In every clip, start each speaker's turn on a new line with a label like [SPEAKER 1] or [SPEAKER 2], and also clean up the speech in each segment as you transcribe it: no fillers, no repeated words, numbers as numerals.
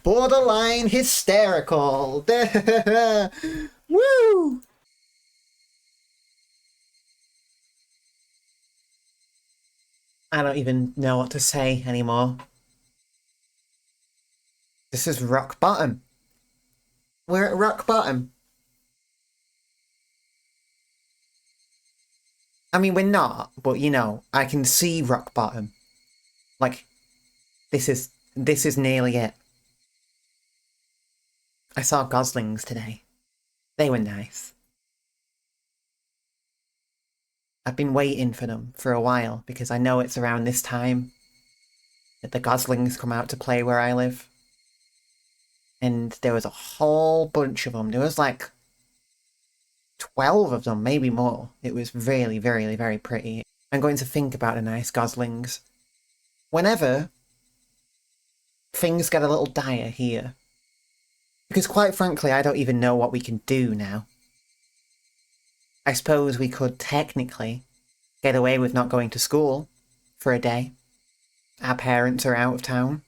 [SPEAKER 1] Borderline hysterical. Woo! I don't even know what to say anymore. This is rock bottom. We're at rock bottom. I mean, we're not, but you know, I can see rock bottom. Like, this is nearly it. I saw goslings today. They were nice. I've been waiting for them for a while because I know it's around this time that the goslings come out to play where I live. And there was a whole bunch of them. There was like 12 of them, maybe more. It was really, very, very pretty. I'm going to think about the nice goslings. Whenever things get a little dire here. Because quite frankly, I don't even know what we can do now. I suppose we could technically get away with not going to school for a day. Our parents are out of town.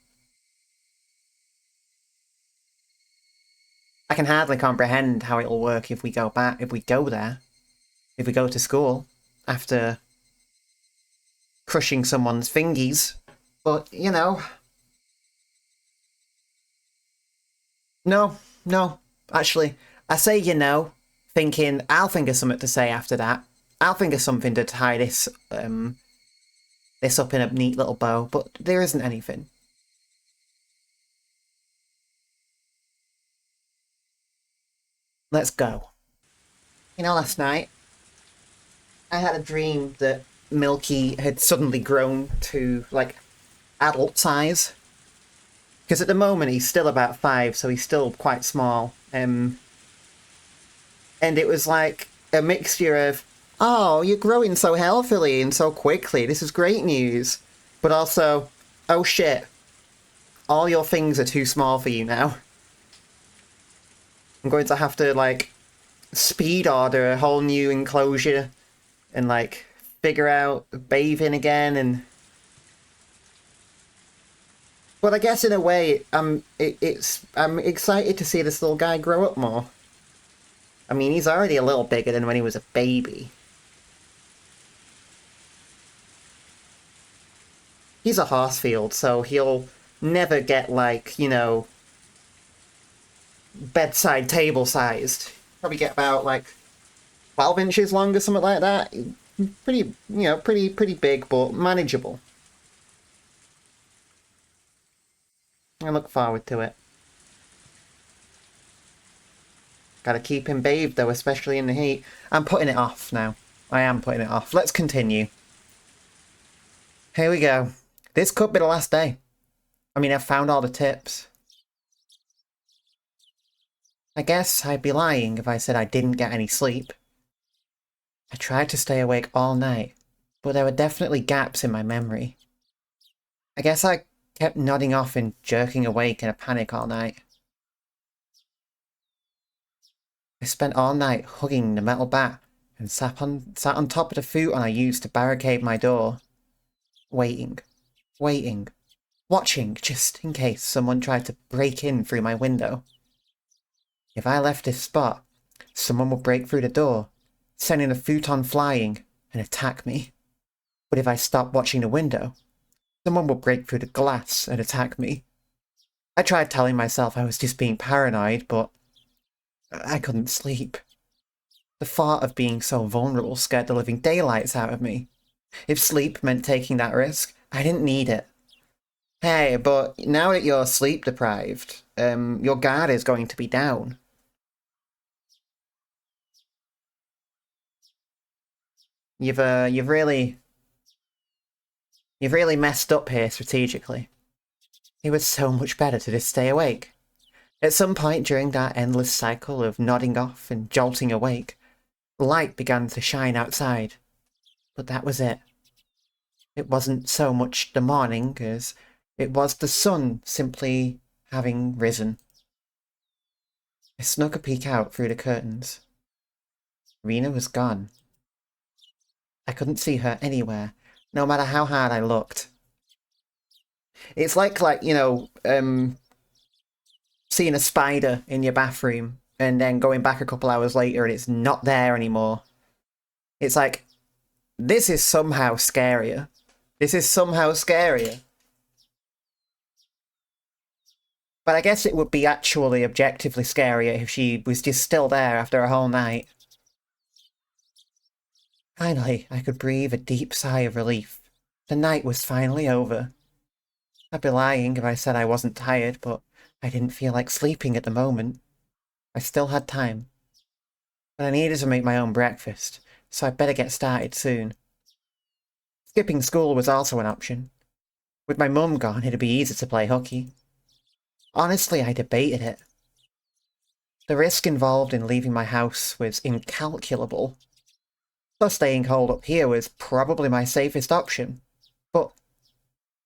[SPEAKER 1] I can hardly comprehend how it'll work if we go back, if we go there, if we go to school after crushing someone's fingies. But, you know. No, no, actually, I say you know, thinking I'll think of something to say after that. I'll think of something to tie this up in a neat little bow, but there isn't anything. Let's go. You know, last night, I had a dream that Milky had suddenly grown to, like, adult size. Because at the moment he's still about 5, so he's still quite small. And it was like a mixture of, oh, you're growing so healthily and so quickly, this is great news. But also, oh shit, all your things are too small for you now. I'm going to have to, like, speed order a whole new enclosure and, like, figure out bathing again and... But I guess in a way, I'm excited to see this little guy grow up more. I mean, he's already a little bigger than when he was a baby. He's a Horsefield, so he'll never get, like, you know, bedside table sized. Probably get about, like, 12 inches long or something like that. Pretty, you know, pretty big, but manageable. I look forward to it. Gotta keep him bathed, though, especially in the heat. I'm putting it off now. I am putting it off. Let's continue. Here we go. This could be the last day. I mean, I've found all the tips. I guess I'd be lying if I said I didn't get any sleep. I tried to stay awake all night, but there were definitely gaps in my memory. I guess I kept nodding off and jerking awake in a panic all night. I spent all night hugging the metal bat and sat on top of the futon I used to barricade my door. Waiting. Waiting. Watching, just in case someone tried to break in through my window. If I left this spot, someone would break through the door, sending the futon flying, and attack me. But if I stopped watching the window, someone would break through the glass and attack me. I tried telling myself I was just being paranoid, but I couldn't sleep. The thought of being so vulnerable scared the living daylights out of me. If sleep meant taking that risk, I didn't need it. Hey, but now that you're sleep deprived, your guard is going to be down. You've really messed up here strategically. It was so much better to just stay awake. At some point during that endless cycle of nodding off and jolting awake, light began to shine outside. But that was it. It wasn't so much the morning as it was the sun simply having risen. I snuck a peek out through the curtains. Rena was gone. I couldn't see her anywhere, no matter how hard I looked. It's like, you know, seeing a spider in your bathroom and then going back a couple hours later and it's not there anymore. It's like, this is somehow scarier. This is somehow scarier. But I guess it would be actually objectively scarier if she was just still there after a whole night. Finally, I could breathe a deep sigh of relief. The night was finally over. I'd be lying if I said I wasn't tired, but I didn't feel like sleeping at the moment. I still had time. But I needed to make my own breakfast, so I'd better get started soon. Skipping school was also an option. With my mum gone, it'd be easy to play hooky. Honestly, I debated it. The risk involved in leaving my house was incalculable. Plus, staying holed up here was probably my safest option. But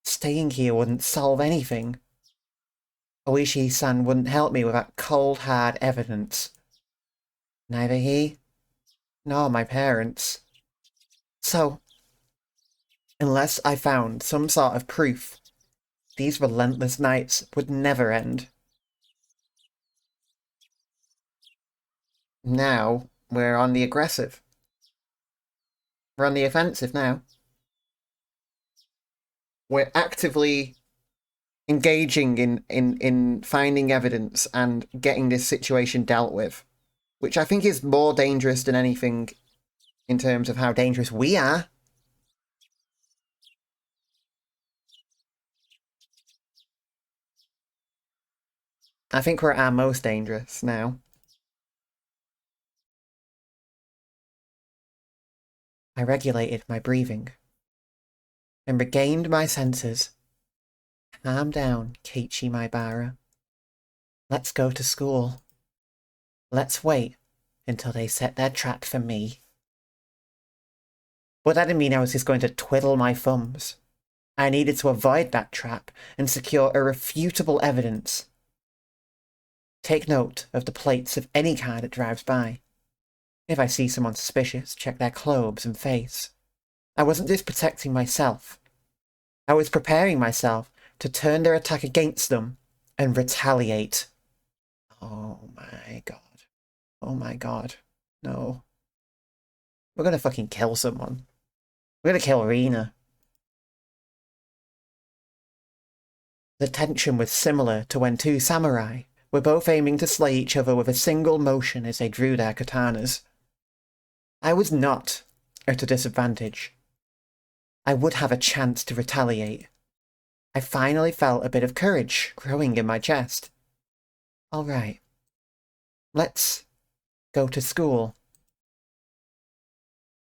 [SPEAKER 1] staying here wouldn't solve anything. Oishi-san wouldn't help me without cold, hard evidence. Neither he nor my parents. So, unless I found some sort of proof, these relentless nights would never end. Now, we're on the aggressive. We're on the offensive now. We're actively engaging in finding evidence and getting this situation dealt with, which I think is more dangerous than anything in terms of how dangerous we are. I think we're at our most dangerous now. I regulated my breathing and regained my senses. Calm down, Keiichi Maibara. Let's go to school. Let's wait until they set their trap for me. But that didn't mean I was just going to twiddle my thumbs. I needed to avoid that trap and secure irrefutable evidence. Take note of the plates of any car that drives by. If I see someone suspicious, check their clothes and face. I wasn't just protecting myself. I was preparing myself to turn their attack against them and retaliate. Oh my god. Oh my god. No. We're gonna fucking kill someone. We're gonna kill Rina. The tension was similar to when two samurai were both aiming to slay each other with a single motion as they drew their katanas. I was not at a disadvantage. I would have a chance to retaliate. I finally felt a bit of courage growing in my chest. All right. Let's go to school.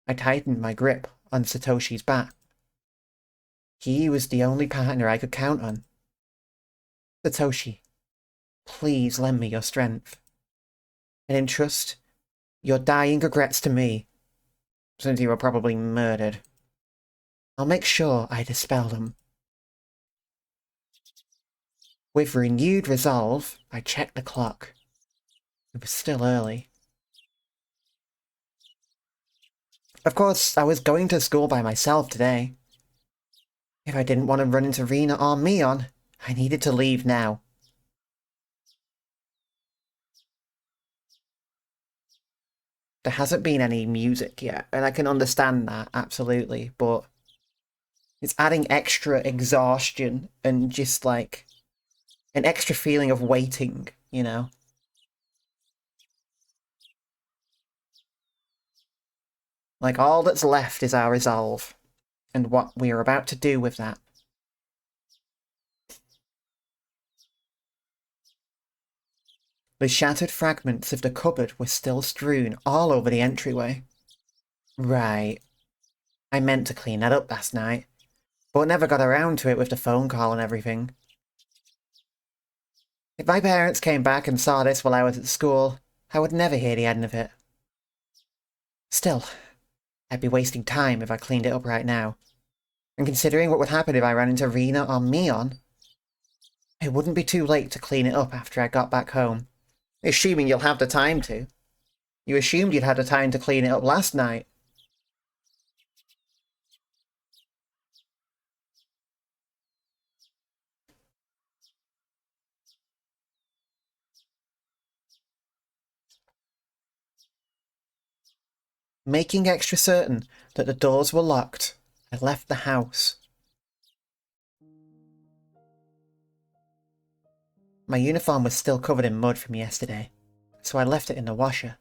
[SPEAKER 1] I tightened my grip on Satoshi's back. He was the only partner I could count on. Satoshi, please lend me your strength. And entrust your dying regrets to me, since you were probably murdered. I'll make sure I dispel them. With renewed resolve, I checked the clock. It was still early. Of course, I was going to school by myself today. If I didn't want to run into Rina or Mion, I needed to leave now. There hasn't been any music yet, and I can understand that, absolutely, but it's adding extra exhaustion and just, like, an extra feeling of waiting, you know? Like, all that's left is our resolve, and what we are about to do with that. The shattered fragments of the cupboard were still strewn all over the entryway. Right. I meant to clean that up last night, but never got around to it with the phone call and everything. If my parents came back and saw this while I was at school, I would never hear the end of it. Still, I'd be wasting time if I cleaned it up right now. And considering what would happen if I ran into Rina or Mion, it wouldn't be too late to clean it up after I got back home. Assuming you'll have the time to. You assumed you'd had the time to clean it up last night. Making extra certain that the doors were locked, I left the house. My uniform was still covered in mud from yesterday, so I left it in the washer.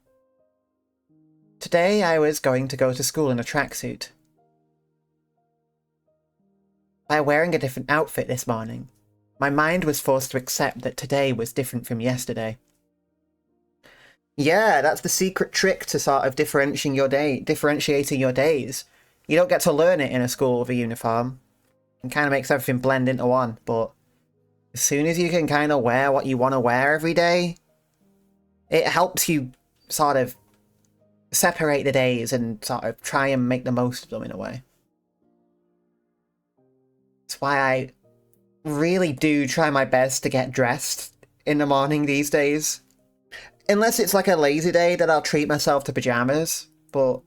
[SPEAKER 1] Today I was going to go to school in a tracksuit. By wearing a different outfit this morning, my mind was forced to accept that today was different from yesterday. Yeah, that's the secret trick to sort of differentiating your days. You don't get to learn it in a school with a uniform. It kind of makes everything blend into one, but as soon as you can kind of wear what you want to wear every day, it helps you sort of separate the days and sort of try and make the most of them in a way. That's why I really do try my best to get dressed in the morning these days. Unless it's like a lazy day that I'll treat myself to pajamas, but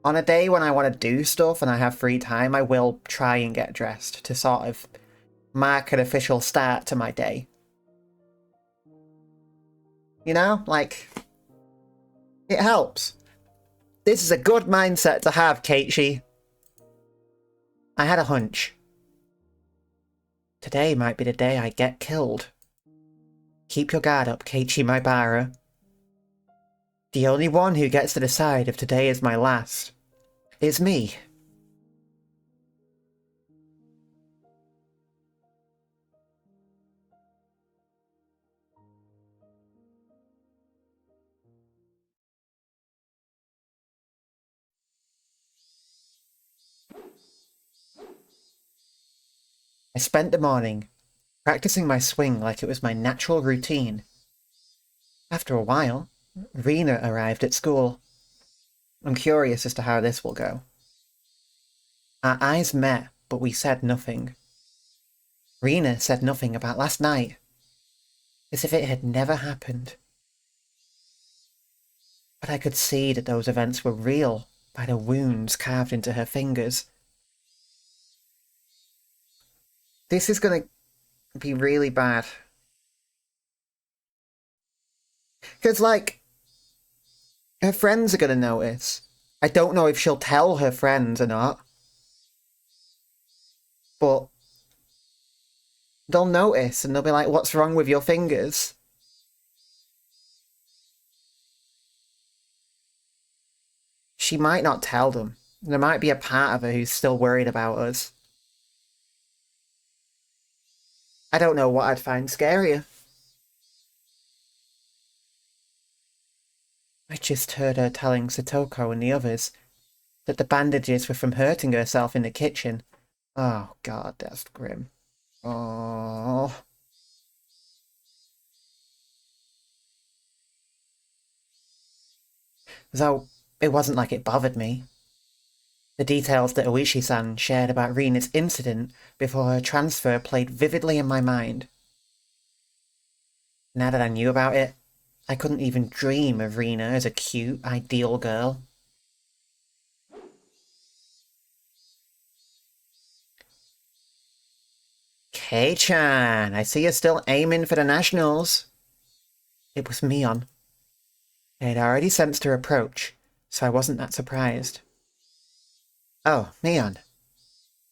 [SPEAKER 1] on a day when I want to do stuff and I have free time, I will try and get dressed to sort of mark an official start to my day. You know, like, it helps. This is a good mindset to have, Keiichi. I had a hunch. Today might be the day I get killed. Keep your guard up, Keiichi Maibara. The only one who gets to decide if today is my last is me. I spent the morning practicing my swing like it was my natural routine. After a while, Rena arrived at school. I'm curious as to how this will go. Our eyes met, but we said nothing. Rena said nothing about last night, as if it had never happened. But I could see that those events were real by the wounds carved into her fingers. This is gonna be really bad. Because, like, her friends are gonna notice. I don't know if she'll tell her friends or not. But they'll notice and they'll be like, what's wrong with your fingers? She might not tell them. There might be a part of her who's still worried about us. I don't know what I'd find scarier. I just heard her telling Satoko and the others that the bandages were from hurting herself in the kitchen. Oh god, that's grim. Oh. Though, it wasn't like it bothered me. The details that Oishi-san shared about Rina's incident before her transfer played vividly in my mind. Now that I knew about it, I couldn't even dream of Rina as a cute, ideal girl. Kei-chan, I see you're still aiming for the nationals. It was Mion. I had already sensed her approach, so I wasn't that surprised. Oh, Mion.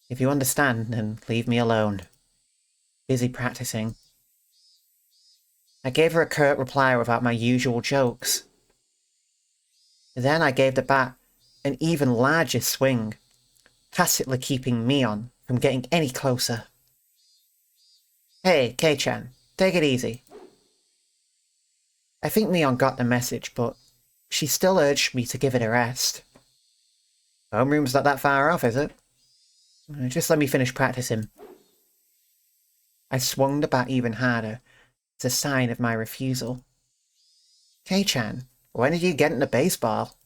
[SPEAKER 1] If you understand, then leave me alone. Busy practicing. I gave her a curt reply without my usual jokes. Then I gave the bat an even larger swing, tacitly keeping Mion from getting any closer. Hey, Kei-chan, take it easy. I think Mion got the message, but she still urged me to give it a rest. Homeroom's not that far off, is it? Just let me finish practicing. I swung the bat even harder, as a sign of my refusal. Kei-chan, when did you get into baseball?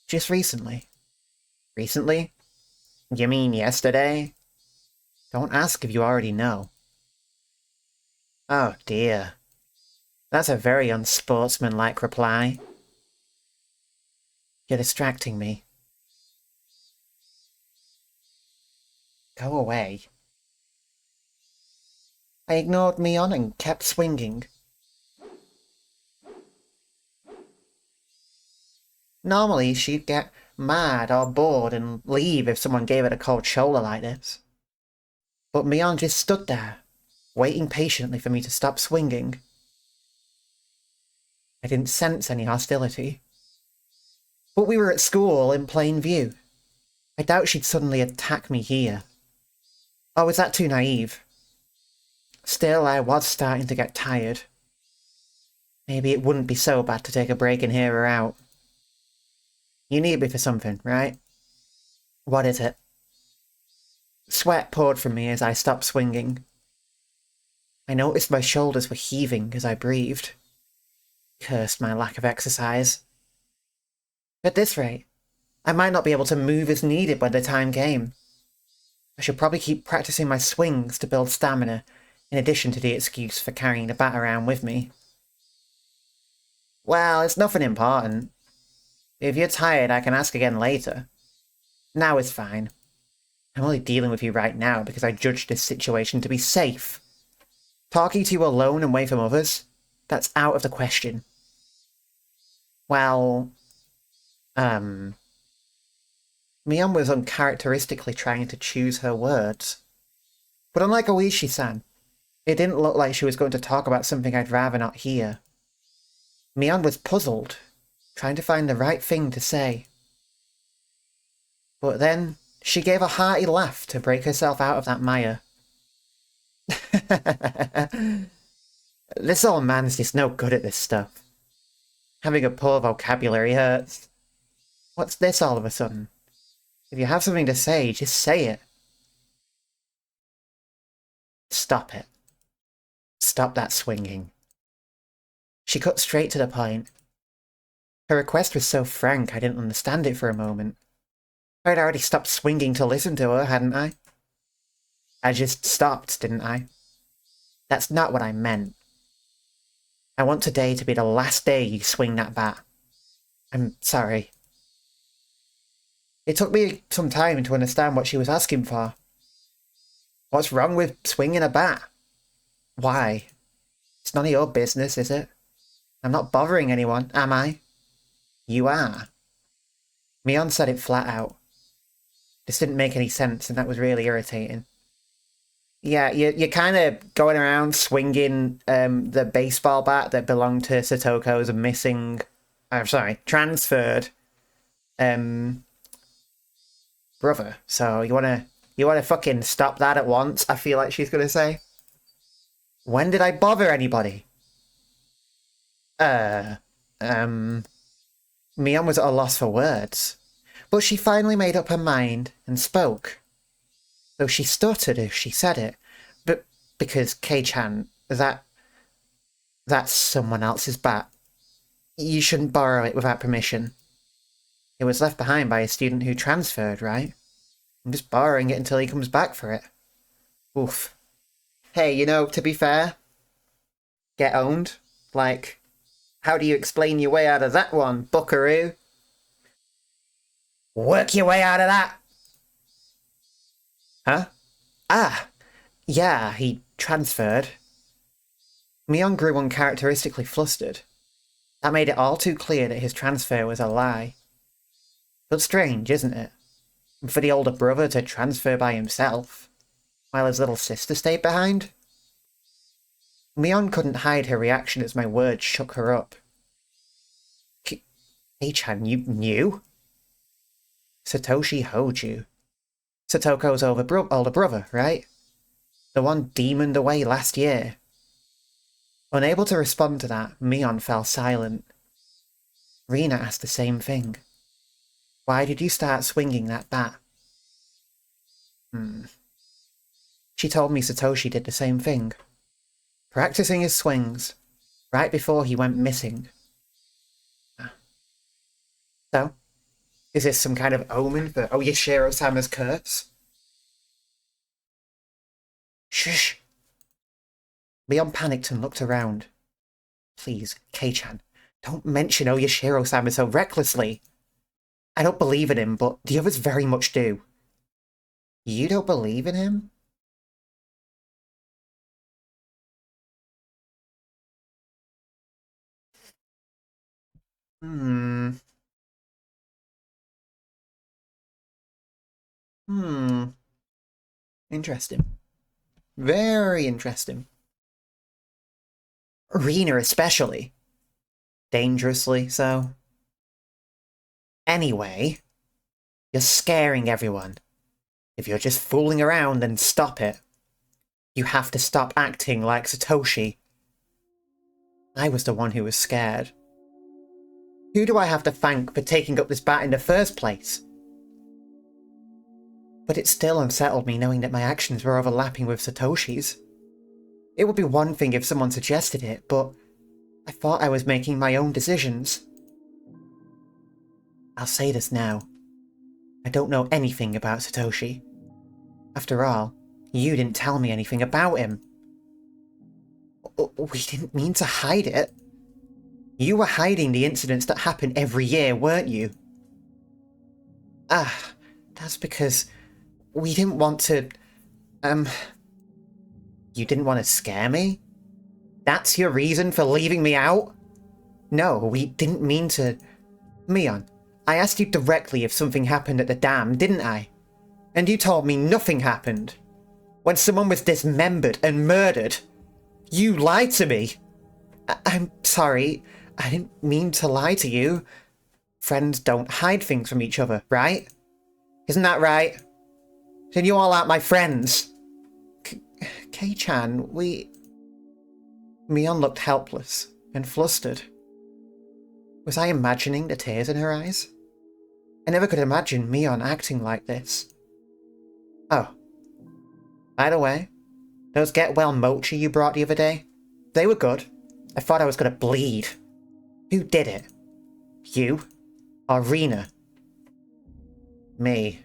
[SPEAKER 1] Just recently. Recently? You mean yesterday? Don't ask if you already know. Oh dear. That's a very unsportsmanlike reply. You're distracting me. Go away. I ignored Mion and kept swinging. Normally, she'd get mad or bored and leave if someone gave it a cold shoulder like this. But Mion just stood there, waiting patiently for me to stop swinging. I didn't sense any hostility. But we were at school in plain view. I doubt she'd suddenly attack me here. Or was that too naive? Still, I was starting to get tired. Maybe it wouldn't be so bad to take a break and hear her out. You need me for something, right? What is it? Sweat poured from me as I stopped swinging. I noticed my shoulders were heaving as I breathed. Cursed my lack of exercise. At this rate, I might not be able to move as needed when the time came. I should probably keep practicing my swings to build stamina, in addition to the excuse for carrying the bat around with me. Well, it's nothing important. If you're tired, I can ask again later. Now is fine. I'm only dealing with you right now because I judged this situation to be safe. Talking to you alone and away from others? That's out of the question. Well, Mion was uncharacteristically trying to choose her words. But unlike Oishi-san, it didn't look like she was going to talk about something I'd rather not hear. Mion was puzzled, trying to find the right thing to say. But then, she gave a hearty laugh to break herself out of that mire. This old man's just no good at this stuff. Having a poor vocabulary hurts. What's this all of a sudden? If you have something to say, just say it. Stop it. Stop that swinging. She cut straight to the point. Her request was so frank I didn't understand it for a moment. I'd already stopped swinging to listen to her, hadn't I? I just stopped, didn't I? That's not what I meant. I want today to be the last day you swing that bat. I'm sorry. It took me some time to understand what she was asking for. What's wrong with swinging a bat? Why? It's none of your business, is it? I'm not bothering anyone, am I? You are. Mion said it flat out. This didn't make any sense, and that was really irritating. Yeah, you're kind of going around swinging the baseball bat that belonged to Satoko's missing... I'm sorry, transferred um, brother. So you wanna fucking stop that at once, I feel like she's gonna say. When did I bother anybody? Uh, um... Mion was at a loss for words. But she finally made up her mind and spoke. Though she stuttered as she said it. But because Kei-chan, that's someone else's bat. You shouldn't borrow it without permission. It was left behind by a student who transferred, right? I'm just borrowing it until he comes back for it. Oof. Hey, to be fair, get owned. Like, how do you explain your way out of that one, buckaroo? Work your way out of that! Huh? Ah, yeah, he transferred. Mion grew uncharacteristically flustered. That made it all too clear that his transfer was a lie. But strange, isn't it? For the older brother to transfer by himself, while his little sister stayed behind? Mion couldn't hide her reaction as my words shook her up. Kei-chan, you knew? Satoshi Hoju. Satoko's older brother, right? The one demoned away last year. Unable to respond to that, Mion fell silent. Rina asked the same thing. Why did you start swinging that bat? She told me Satoshi did the same thing. Practicing his swings, right before he went missing. So, is this some kind of omen for Oyashiro-sama's curse? Shush! Mion panicked and looked around. Please, Kei-chan, don't mention Oyashiro-sama so recklessly. I don't believe in him, but the others very much do. You don't believe in him? Interesting. Very interesting. Rena especially. Dangerously so. Anyway, you're scaring everyone. If you're just fooling around, then stop it. You have to stop acting like Satoshi. I was the one who was scared. Who do I have to thank for taking up this bat in the first place? But it still unsettled me knowing that my actions were overlapping with Satoshi's. It would be one thing if someone suggested it, but I thought I was making my own decisions. I'll say this now. I don't know anything about Satoshi. After all, you didn't tell me anything about him. We didn't mean to hide it. You were hiding the incidents that happen every year, weren't you? That's because we didn't want to... You didn't want to scare me? That's your reason for leaving me out? No, we didn't mean to... Mion, I asked you directly if something happened at the dam, didn't I? And you told me nothing happened. When someone was dismembered and murdered, you lied to me. I'm sorry, I didn't mean to lie to you. Friends don't hide things from each other, right? Isn't that right? Then you all aren't my friends. Kei-chan, Mion looked helpless and flustered. Was I imagining the tears in her eyes? I never could imagine Mion acting like this. Oh. By the way, those get-well mochi you brought the other day, they were good. I thought I was gonna bleed. Who did it? You? Or Rena? Me.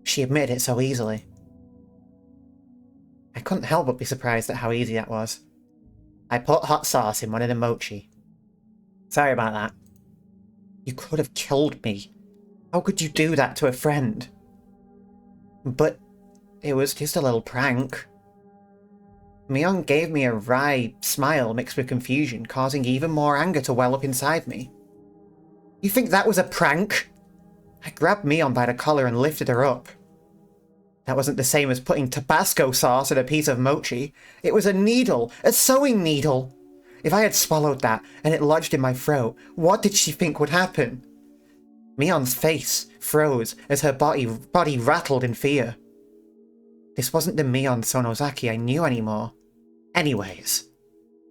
[SPEAKER 1] She admitted it so easily. I couldn't help but be surprised at how easy that was. I put hot sauce in one of the mochi. Sorry about that. You could have killed me. How could you do that to a friend? But it was just a little prank. Mion gave me a wry smile mixed with confusion, causing even more anger to well up inside me. You think that was a prank? I grabbed Mion by the collar and lifted her up. That wasn't the same as putting Tabasco sauce in a piece of mochi. It was a needle, a sewing needle. If I had swallowed that and it lodged in my throat, what did she think would happen? Mion's face froze as her body rattled in fear. This wasn't the Mion Sonozaki I knew anymore. Anyways,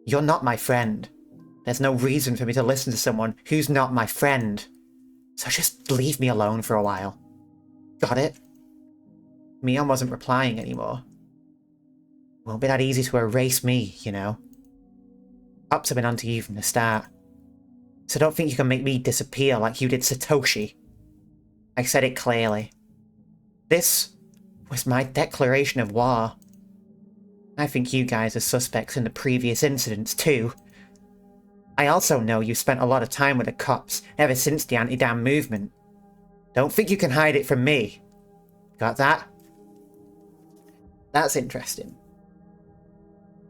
[SPEAKER 1] you're not my friend. There's no reason for me to listen to someone who's not my friend. So just leave me alone for a while. Got it? Mion wasn't replying anymore. It won't be that easy to erase me, you know. Ups have been onto you from the start. So don't think you can make me disappear like you did Satoshi. I said it clearly. This was my declaration of war. I think you guys are suspects in the previous incidents too. I also know you spent a lot of time with the cops ever since the anti-dam movement. Don't think you can hide it from me. Got that? That's interesting.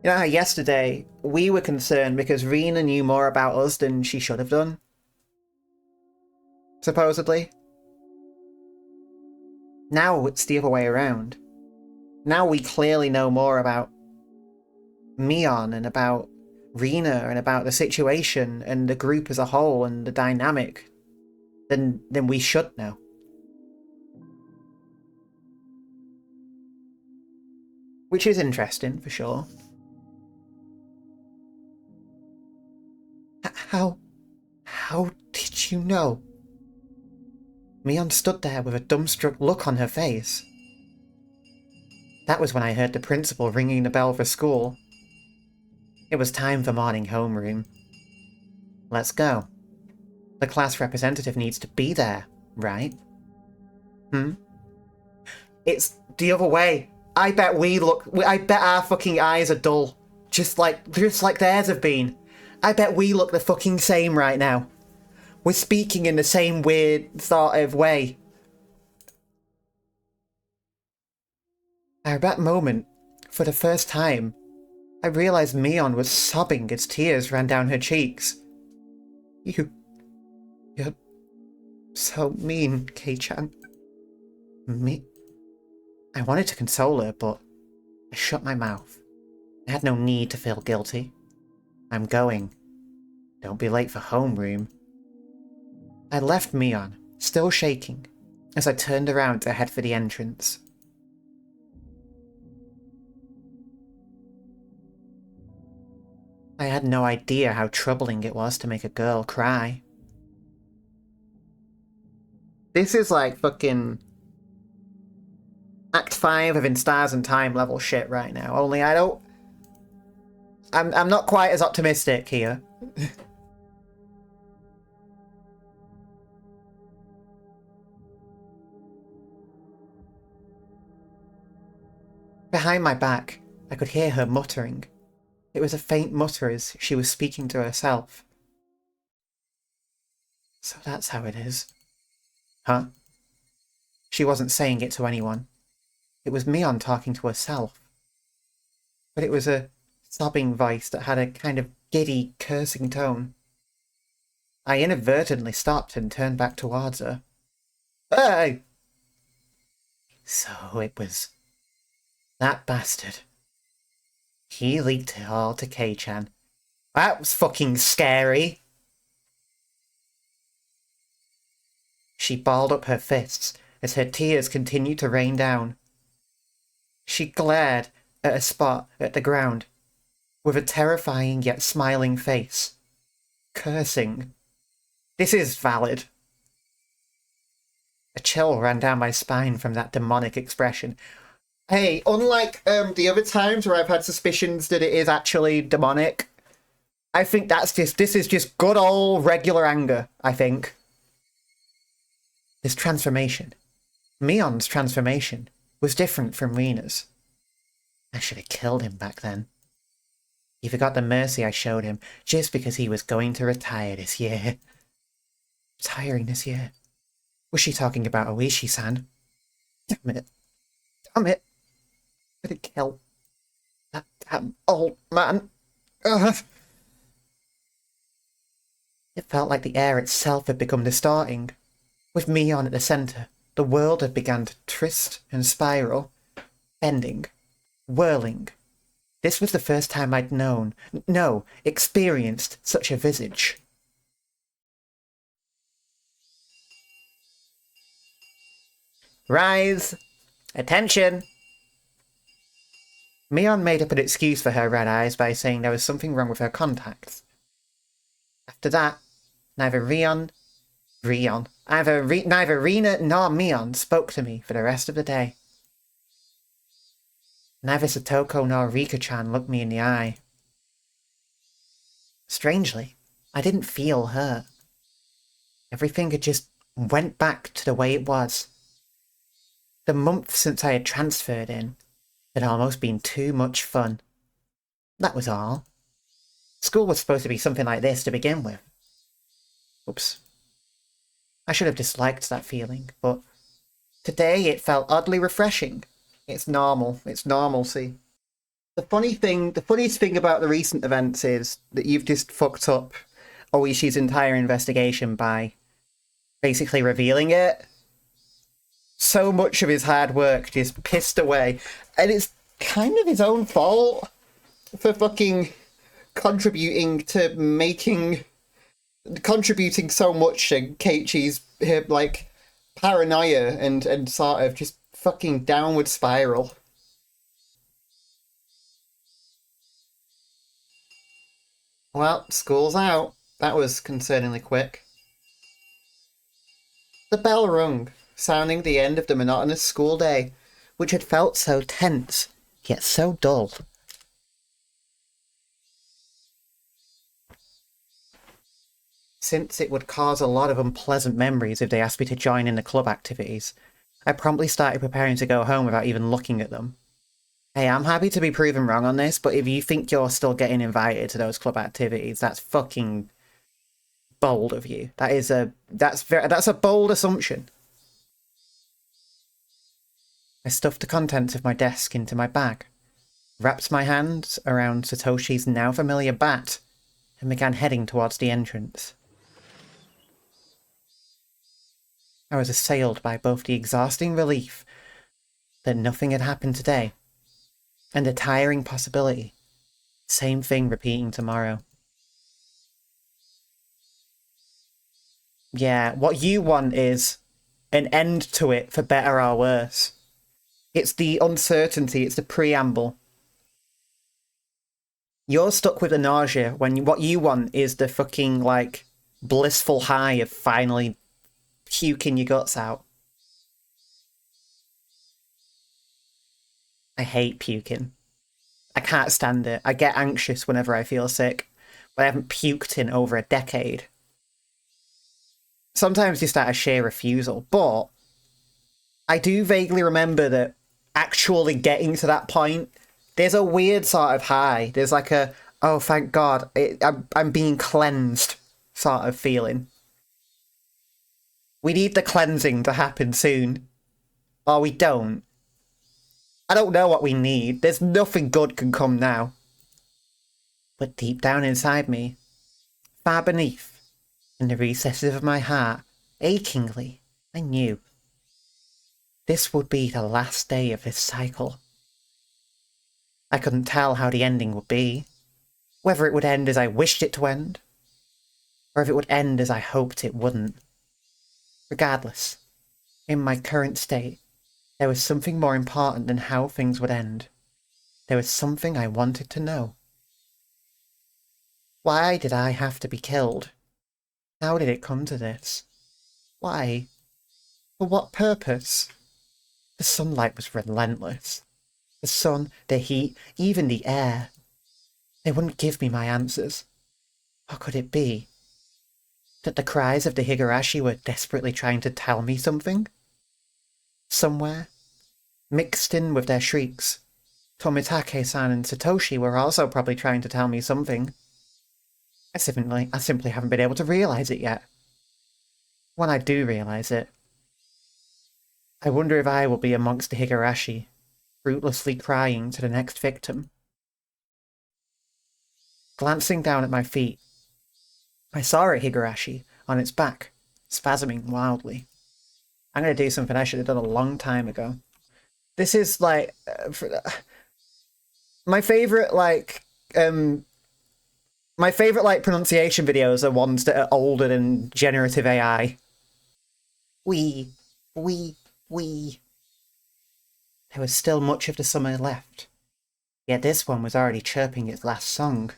[SPEAKER 1] You know how yesterday we were concerned because Rena knew more about us than she should have done? Supposedly. Now it's the other way around. Now we clearly know more about Mion and about Rena and about the situation and the group as a whole and the dynamic than we should know. Which is interesting, for sure. How did you know? Mion stood there with a dumbstruck look on her face. That was when I heard the principal ringing the bell for school. It was time for morning homeroom. Let's go. The class representative needs to be there, right? It's the other way. I bet our fucking eyes are dull. Just like theirs have been. I bet we look the fucking same right now. We're speaking in the same weird sort of way. At that moment, for the first time, I realised Mion was sobbing as tears ran down her cheeks. You're so mean, Kei-chan. Me? I wanted to console her, but I shut my mouth. I had no need to feel guilty. I'm going. Don't be late for homeroom. I left Mion, still shaking, as I turned around to head for the entrance. I had no idea how troubling it was to make a girl cry. This is like fucking Act 5 of In Stars and Time level shit right now, only I don't... I'm not quite as optimistic here. Behind my back, I could hear her muttering. It was a faint mutter as she was speaking to herself. So that's how it is. Huh? She wasn't saying it to anyone. It was Mion talking to herself. But it was a sobbing voice that had a kind of giddy, cursing tone. I inadvertently stopped and turned back towards her. Hey! So it was that bastard. He leaked it all to Kei-chan. That was fucking scary. She balled up her fists as her tears continued to rain down. She glared at a spot at the ground, with a terrifying yet smiling face, cursing. This is valid. A chill ran down my spine from that demonic expression. Hey, unlike the other times where I've had suspicions that it is actually demonic, I think this is just good old regular anger, I think. This transformation, Mion's transformation, was different from Rina's. I should have killed him back then. He forgot the mercy I showed him just because he was going to retire this year. Retiring this year? Was she talking about Oishi-san? Damn it. Damn it. I could have killed that damn old man. Ugh. It felt like the air itself had become distorting. With Mion at the centre, the world had begun to twist and spiral, bending, whirling. This was the first time I'd experienced such a visage. Rise! Attention! Mion made up an excuse for her red eyes by saying there was something wrong with her contacts. After that, neither Rina nor Mion spoke to me for the rest of the day. Neither Satoko nor Rika-chan looked me in the eye. Strangely, I didn't feel hurt. Everything had just went back to the way it was. The month since I had transferred in had almost been too much fun. That was all. School was supposed to be something like this to begin with. Oops. I should have disliked that feeling, but today it felt oddly refreshing. It's normal. It's normalcy. The funniest thing about the recent events is that you've just fucked up Oishi's entire investigation by basically revealing it. So much of his hard work just pissed away. And it's kind of his own fault for fucking contributing so much to Keiichi's like paranoia and sort of just fucking downward spiral. Well, school's out. That was concerningly quick. The bell rung, sounding the end of the monotonous school day, which had felt so tense, yet so dull. Since it would cause a lot of unpleasant memories if they asked me to join in the club activities, I promptly started preparing to go home without even looking at them. Hey, I'm happy to be proven wrong on this, but if you think you're still getting invited to those club activities, that's fucking bold of you. That's a bold assumption. I stuffed the contents of my desk into my bag, wrapped my hands around Satoshi's now familiar bat, and began heading towards the entrance. I was assailed by both the exhausting relief that nothing had happened today and the tiring possibility, same thing repeating tomorrow. Yeah, what you want is an end to it for better or worse. It's the uncertainty, it's the preamble. You're stuck with the nausea when what you want is the fucking, like, blissful high of finally puking your guts out. I hate puking. I can't stand it. I get anxious whenever I feel sick, but I haven't puked in over a decade. Sometimes just out of sheer refusal, but I do vaguely remember that actually getting to that point, there's a weird sort of high. There's like a, oh, thank God, I'm being cleansed sort of feeling. We need the cleansing to happen soon. Or we don't. I don't know what we need. There's nothing good can come now. But deep down inside me, far beneath, in the recesses of my heart, achingly, I knew. This would be the last day of this cycle. I couldn't tell how the ending would be. Whether it would end as I wished it to end, or if it would end as I hoped it wouldn't. Regardless, in my current state, there was something more important than how things would end. There was something I wanted to know. Why did I have to be killed? How did it come to this? Why? For what purpose? The sunlight was relentless. The sun, the heat, even the air. They wouldn't give me my answers. What could it be? That the cries of the Higurashi were desperately trying to tell me something? Somewhere, mixed in with their shrieks, Tomitake-san and Satoshi were also probably trying to tell me something. I simply haven't been able to realise it yet. When I do realise it, I wonder if I will be amongst the Higurashi, fruitlessly crying to the next victim. Glancing down at my feet, I saw a Higurashi on its back, spasming wildly. I'm going to do something I should have done a long time ago. This is, like, my favourite, like, pronunciation videos are ones that are older than generative AI. Wee. There was still much of the summer left, yet this one was already chirping its last song.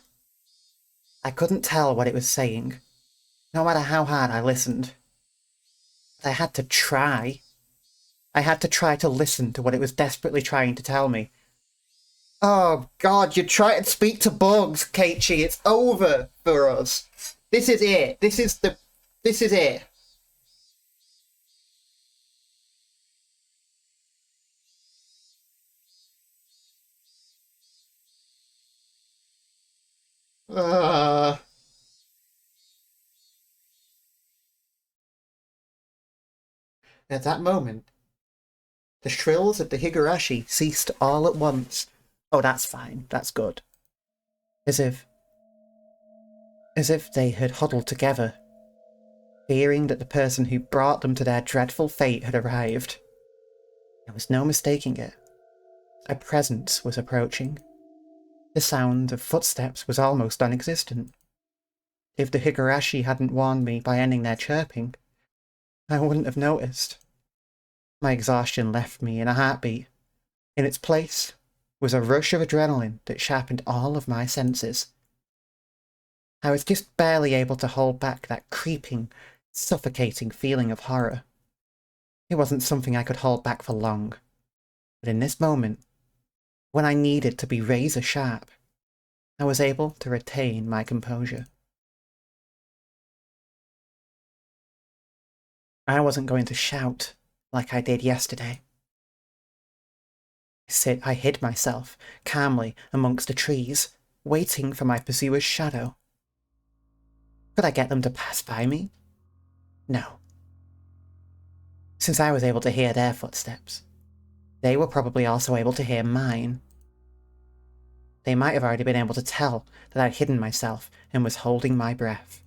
[SPEAKER 1] I couldn't tell what it was saying, no matter how hard I listened. But I had to try. I had to try to listen to what it was desperately trying to tell me. Oh God, you try to speak to bugs, Keiichi. It's over for us. This is it. This is it. Uh... At that moment, the shrills of the Higurashi ceased all at once. Oh, that's fine. That's good. As if they had huddled together, fearing that the person who brought them to their dreadful fate had arrived. There was no mistaking it. A presence was approaching. The sound of footsteps was almost non-existent. If the Higurashi hadn't warned me by ending their chirping, I wouldn't have noticed. My exhaustion left me in a heartbeat. In its place was a rush of adrenaline that sharpened all of my senses. I was just barely able to hold back that creeping, suffocating feeling of horror. It wasn't something I could hold back for long, but in this moment, when I needed to be razor sharp, I was able to retain my composure. I wasn't going to shout like I did yesterday. I hid myself calmly amongst the trees, waiting for my pursuer's shadow. Could I get them to pass by me? No. Since I was able to hear their footsteps, they were probably also able to hear mine. They might have already been able to tell that I'd hidden myself and was holding my breath.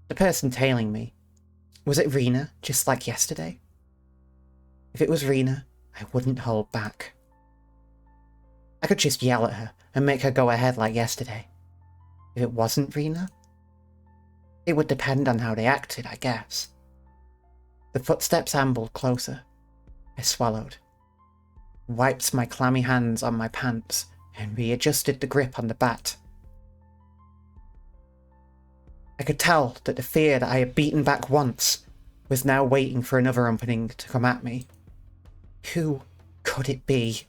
[SPEAKER 1] The person tailing me Was it Rena, just like yesterday? If it was Rena, I wouldn't hold back. I could just yell at her and make her go ahead like yesterday. If it wasn't Rena, it would depend on how they acted, I guess. The footsteps ambled closer. I swallowed, wiped my clammy hands on my pants, and readjusted the grip on the bat. I could tell that the fear that I had beaten back once was now waiting for another opening to come at me. Who could it be?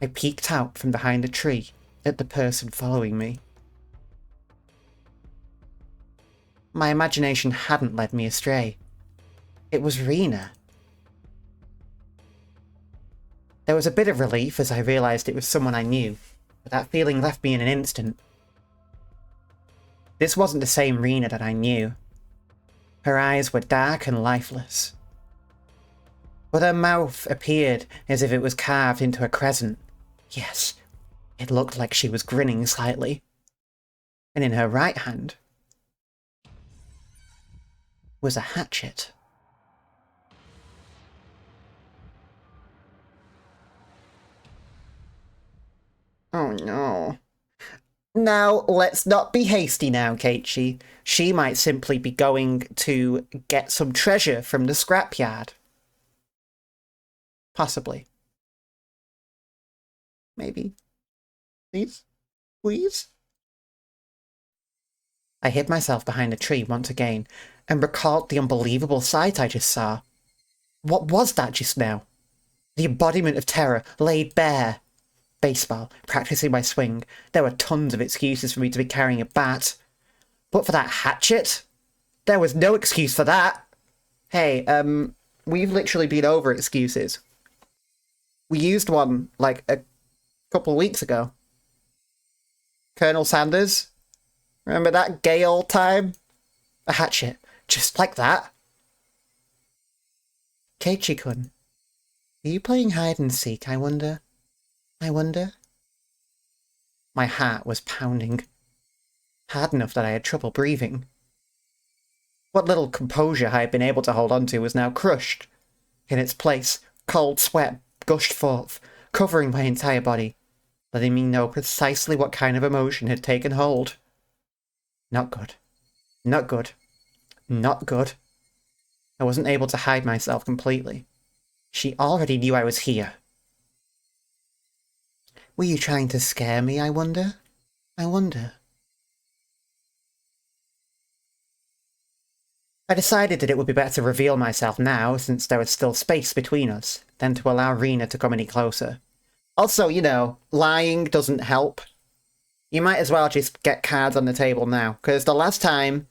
[SPEAKER 1] I peeked out from behind a tree at the person following me. My imagination hadn't led me astray. It was Rena. There was a bit of relief as I realised it was someone I knew, but that feeling left me in an instant. This wasn't the same Rena that I knew. Her eyes were dark and lifeless. But her mouth appeared as if it was carved into a crescent. Yes, it looked like she was grinning slightly. And in her right hand was a hatchet. Oh no. Now, let's not be hasty now, Keiichi. She might simply be going to get some treasure from the scrapyard. Possibly. Maybe. Please? Please? I hid myself behind a tree once again, and recalled the unbelievable sight I just saw. What was that just now? The embodiment of terror, laid bare. Baseball, practicing my swing. There were tons of excuses for me to be carrying a bat. But for that hatchet? There was no excuse for that. Hey, we've literally been over excuses. We used one, like, a couple of weeks ago. Colonel Sanders? Remember that gay old time? A hatchet. Just like that. Keiichi-kun, are you playing hide and seek, I wonder? I wonder? My heart was pounding. Hard enough that I had trouble breathing. What little composure I had been able to hold on to was now crushed. In its place, cold sweat gushed forth, covering my entire body, letting me know precisely what kind of emotion had taken hold. Not good. Not good. Not good. I wasn't able to hide myself completely. She already knew I was here. Were you trying to scare me, I wonder? I wonder. I decided that it would be better to reveal myself now, since there was still space between us, than to allow Rena to come any closer. Also, you know, lying doesn't help. You might as well just get cards on the table now, because the last time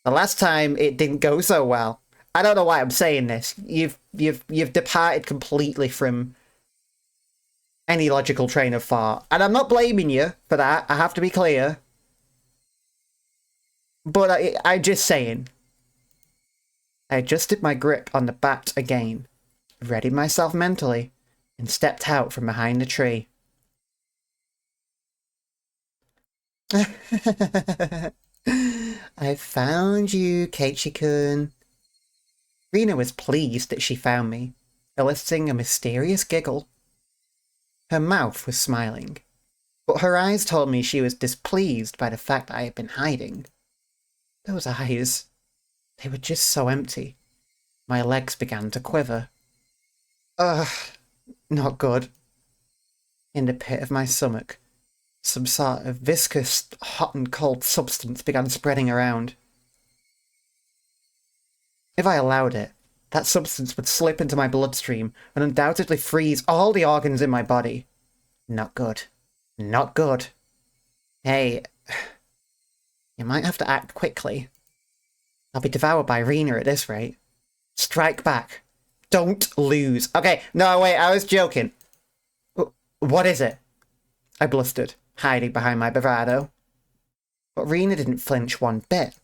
[SPEAKER 1] it didn't go so well. I don't know why I'm saying this. You've departed completely from any logical train of thought. And I'm not blaming you for that, I have to be clear. But I'm just saying. I adjusted my grip on the bat again, readied myself mentally, and stepped out from behind the tree. I found you, Keiichi-kun. Rena was pleased that she found me, eliciting a mysterious giggle. Her mouth was smiling, but her eyes told me she was displeased by the fact that I had been hiding. Those eyes, they were just so empty. My legs began to quiver. Ugh, not good. In the pit of my stomach, some sort of viscous, hot and cold substance began spreading around. If I allowed it, that substance would slip into my bloodstream and undoubtedly freeze all the organs in my body. Not good. Not good. Hey, you might have to act quickly. I'll be devoured by Rena at this rate. Strike back. Don't lose. Okay, no, wait, I was joking. What is it? I blustered, hiding behind my bravado. But Rena didn't flinch one bit.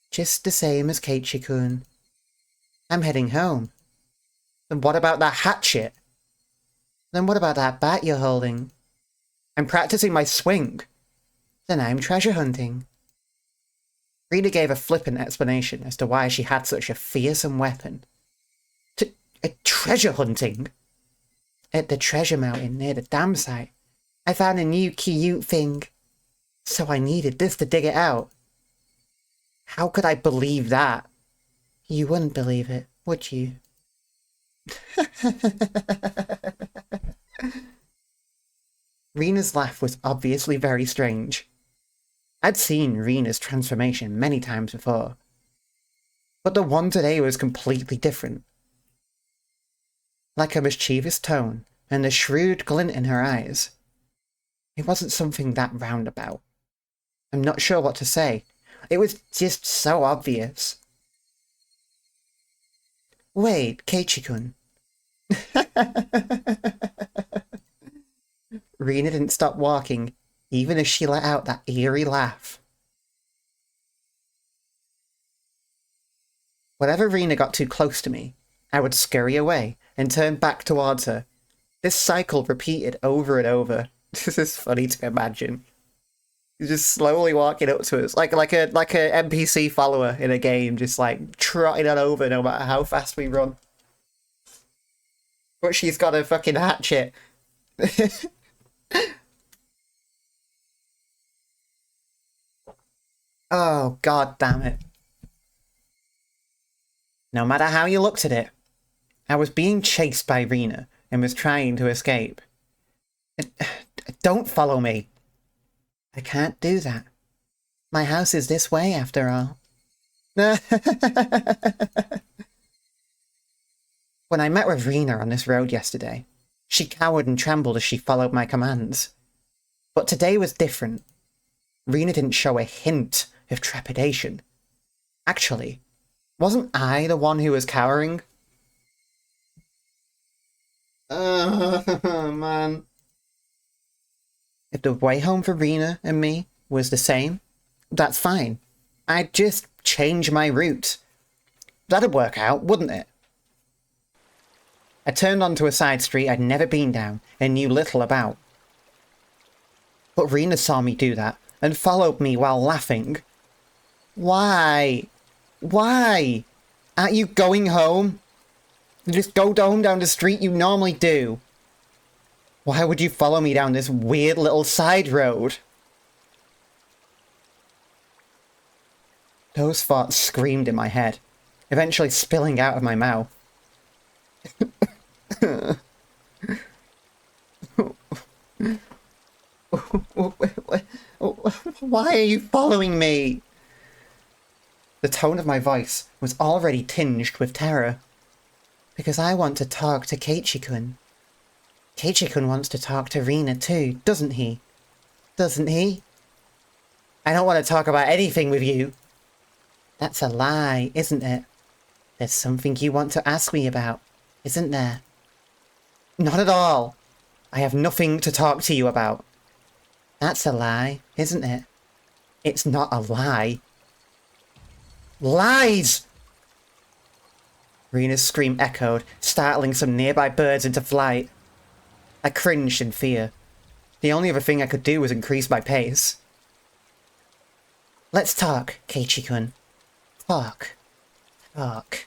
[SPEAKER 1] Just the same as Keiichi-kun. I'm heading home. Then what about that hatchet? Then what about that bat you're holding? I'm practicing my swing. Then I'm treasure hunting. Rena gave a flippant explanation as to why she had such a fearsome weapon. Treasure hunting? At the treasure mountain near the dam site, I found a new cute thing. So I needed this to dig it out. How could I believe that? You wouldn't believe it, would you? Rena's laugh was obviously very strange. I'd seen Rena's transformation many times before, but the one today was completely different. Like a mischievous tone and a shrewd glint in her eyes. It wasn't something that roundabout. I'm not sure what to say. It was just so obvious. Wait, Keiichi-kun. Rena didn't stop walking, even as she let out that eerie laugh. Whenever Rena got too close to me, I would scurry away and turn back towards her. This cycle repeated over and over. This is funny to imagine. He's just slowly walking up to us, like a NPC follower in a game, just like trotting on over no matter how fast we run. But she's got a fucking hatchet. Oh, god damn it. No matter how you looked at it, I was being chased by Rena and was trying to escape. Don't follow me. I can't do that. My house is this way, after all. When I met with Rena on this road yesterday, she cowered and trembled as she followed my commands. But today was different. Rena didn't show a hint of trepidation. Actually, wasn't I the one who was cowering? Oh, man. If the way home for Rena and me was the same, that's fine. I'd just change my route. That'd work out, wouldn't it? I turned onto a side street I'd never been down and knew little about. But Rena saw me do that and followed me while laughing. Why? Why? Aren't you going home? Just go down the street you normally do. Why would you follow me down this weird little side road? Those thoughts screamed in my head, eventually spilling out of my mouth. Why are you following me? The tone of my voice was already tinged with terror. Because I want to talk to Keiichi-kun. Keiichi-kun wants to talk to Rena too, doesn't he? Doesn't he? I don't want to talk about anything with you. That's a lie, isn't it? There's something you want to ask me about, isn't there? Not at all. I have nothing to talk to you about. That's a lie, isn't it? It's not a lie. Lies! Rena's scream echoed, startling some nearby birds into flight. I cringed in fear. The only other thing I could do was increase my pace. Let's talk, Keiichi-kun. Talk. Talk.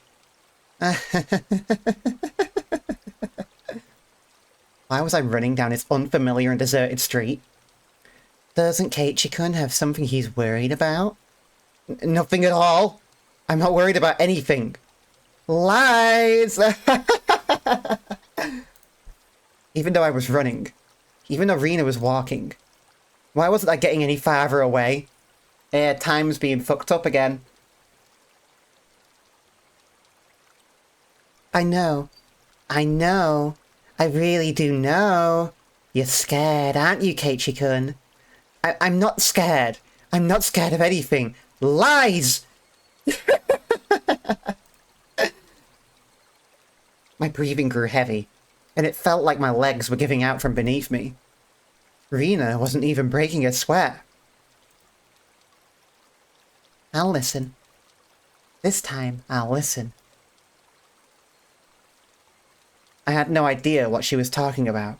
[SPEAKER 1] Why was I running down this unfamiliar and deserted street? Doesn't Keiichi-kun have something he's worried about? Nothing at all. I'm not worried about anything. Lies! Even though I was running, even though Rena was walking, why wasn't I getting any farther away? Time's being fucked up again. I know. I really do know. You're scared, aren't you, Keiichi-kun? I'm not scared. I'm not scared of anything. Lies! My breathing grew heavy, and it felt like my legs were giving out from beneath me. Rena wasn't even breaking a sweat. I'll listen. This time, I'll listen. I had no idea what she was talking about,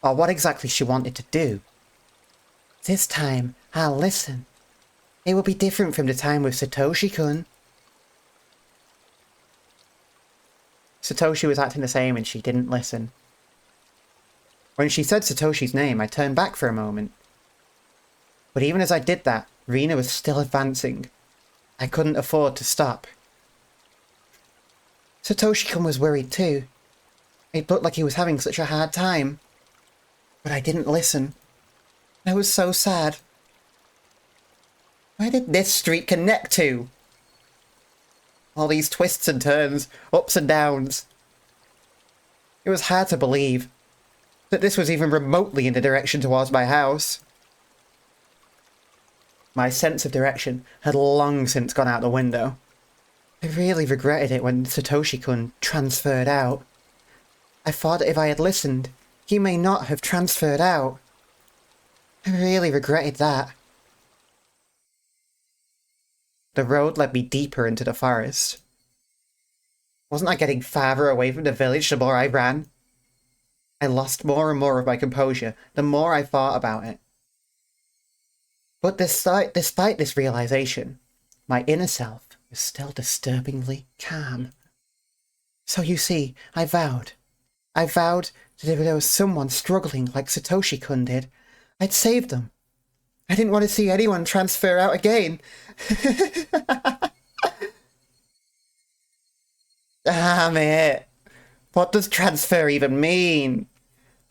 [SPEAKER 1] or what exactly she wanted to do. This time, I'll listen. It will be different from the time with Satoshi-kun. Satoshi was acting the same and she didn't listen. When she said Satoshi's name, I turned back for a moment. But even as I did that, Rina was still advancing. I couldn't afford to stop. Satoshi-kun was worried too. It looked like he was having such a hard time. But I didn't listen. I was so sad. Where did this street connect to? All these twists and turns, ups and downs. It was hard to believe that this was even remotely in the direction towards my house. My sense of direction had long since gone out the window. I really regretted it when Satoshi-kun transferred out. I thought that if I had listened, he may not have transferred out. I really regretted that. The road led me deeper into the forest. Wasn't I getting farther away from the village the more I ran? I lost more and more of my composure the more I thought about it. But despite this realization, my inner self was still disturbingly calm. So you see, I vowed that if there was someone struggling like Satoshi-kun did, I'd save them. I didn't want to see anyone transfer out again. Damn it. What does transfer even mean?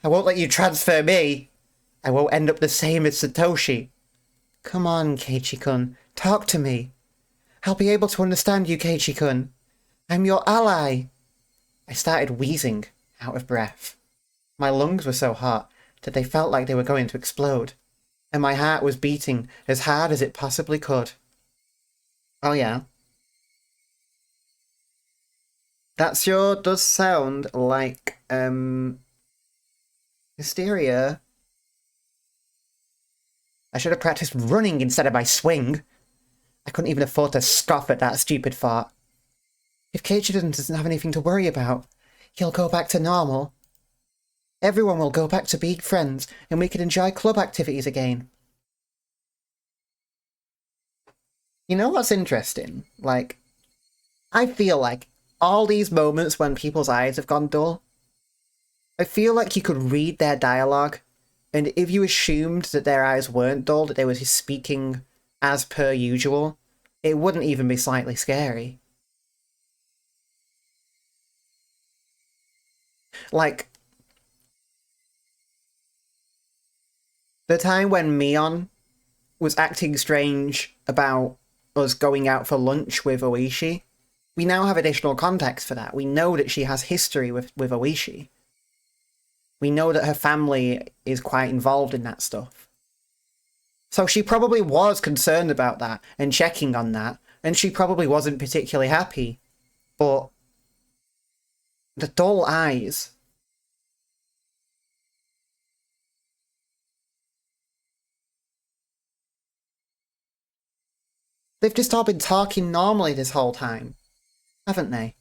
[SPEAKER 1] I won't let you transfer me. I won't end up the same as Satoshi. Come on, Keiichi-kun. Talk to me. I'll be able to understand you, Keiichi-kun. I'm your ally. I started wheezing, out of breath. My lungs were so hot that they felt like they were going to explode, and my heart was beating as hard as it possibly could. Oh yeah. That sure does sound like, hysteria. I should have practiced running instead of my swing. I couldn't even afford to scoff at that stupid thought. If Keiichi doesn't have anything to worry about, he'll go back to normal. Everyone will go back to being friends, and we can enjoy club activities again. You know what's interesting? Like, I feel like all these moments when people's eyes have gone dull, I feel like you could read their dialogue, and if you assumed that their eyes weren't dull, that they were just speaking as per usual, it wouldn't even be slightly scary. Like, the time when Mion was acting strange about us going out for lunch with Oishi, we now have additional context for that. We know that she has history with Oishi. We know that her family is quite involved in that stuff. So she probably was concerned about that and checking on that, and she probably wasn't particularly happy. But the dull eyes... They've just all been talking normally this whole time, haven't they?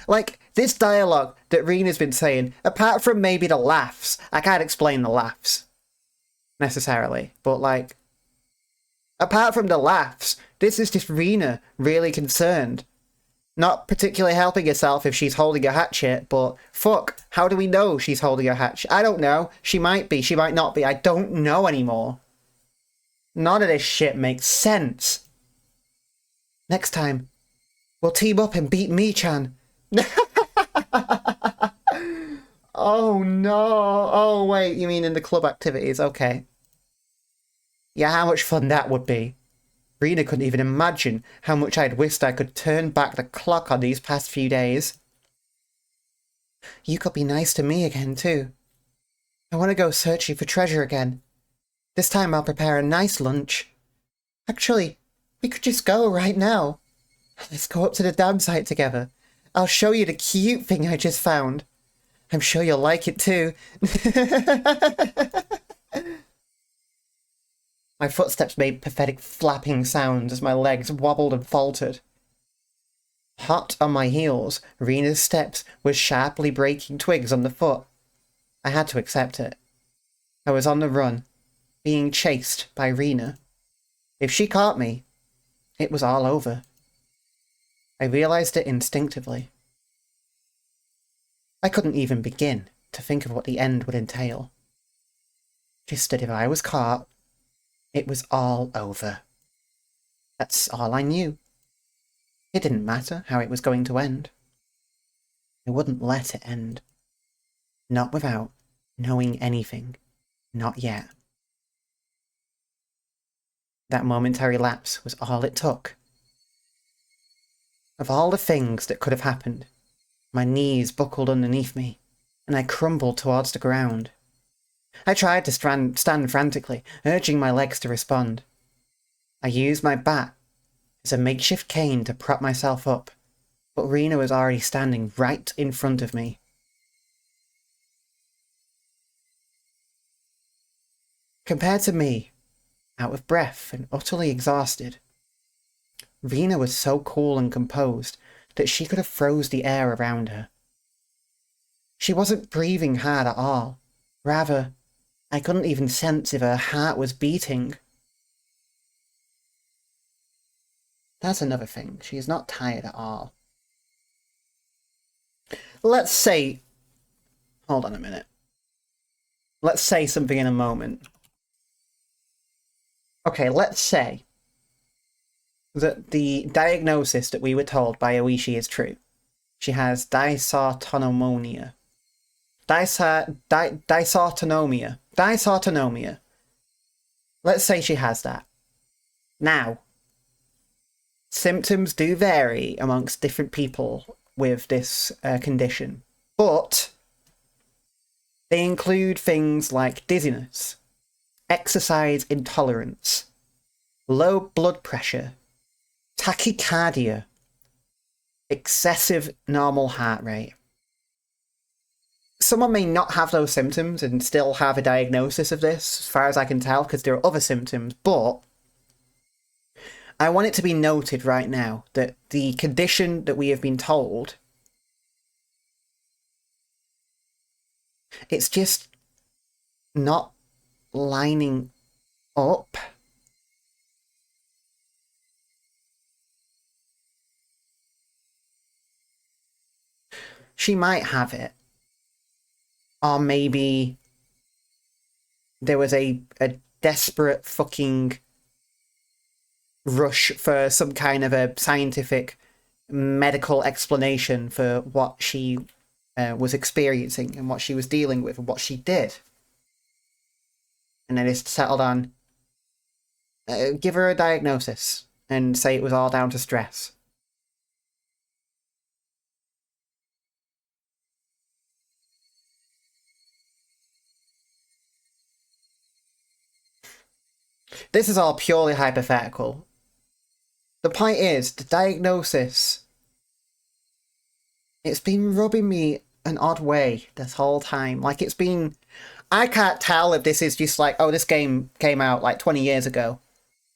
[SPEAKER 1] Like, this dialogue that Rina's been saying, apart from maybe the laughs, I can't explain the laughs, necessarily, but like, apart from the laughs, this is just Rina really concerned. Not particularly helping herself if she's holding a hatchet, but fuck, how do we know she's holding a hatchet? I don't know. She might be, she might not be, I don't know anymore. None of this shit makes sense. Next time, we'll team up and beat Mi-chan. Oh no. Oh wait, you mean in the club activities? Okay. Yeah, how much fun that would be. Rina couldn't even imagine how much I'd wished I could turn back the clock on these past few days. You could be nice to me again too. I want to go searching for treasure again. This time I'll prepare a nice lunch. Actually, we could just go right now. Let's go up to the dam site together. I'll show you the cute thing I just found. I'm sure you'll like it too. My footsteps made pathetic flapping sounds as my legs wobbled and faltered. Hot on my heels, Rina's steps were sharply breaking twigs on the foot. I had to accept it. I was on the run, being chased by Rina. If she caught me, It was all over. I realised it instinctively. I couldn't even begin to think of what the end would entail. Just that if I was caught, it was all over. That's all I knew. It didn't matter how it was going to end. I wouldn't let it end. Not without knowing anything. Not yet. That momentary lapse was all it took. Of all the things that could have happened, my knees buckled underneath me, and I crumbled towards the ground. I tried to stand frantically, urging my legs to respond. I used my bat as a makeshift cane to prop myself up, but Rena was already standing right in front of me. Compared to me, out of breath and utterly exhausted, Rena was so cool and composed that she could have froze the air around her. She wasn't breathing hard at all. Rather, I couldn't even sense if her heart was beating. That's another thing. She is not tired at all. Let's say... Hold on a minute. Let's say something in a moment. Okay, let's say that the diagnosis that we were told by Oishi is true. She has dysautonomia. Dysautonomia. Let's say she has that. Now, symptoms do vary amongst different people with this condition, but they include things like dizziness, exercise intolerance, low blood pressure, tachycardia, excessive normal heart rate. Someone may not have those symptoms and still have a diagnosis of this, as far as I can tell, because there are other symptoms, but I want it to be noted right now that the condition that we have been told, it's just not lining up. She might have it. Or maybe there was a desperate fucking rush for some kind of a scientific medical explanation for what she was experiencing and what she was dealing with and what she did. And then it's settled on give her a diagnosis and say it was all down to stress. This is all purely hypothetical. The point is, the diagnosis, it's been rubbing me an odd way this whole time. Like, it's been... I can't tell if this is just like, oh, this game came out like 20 years ago.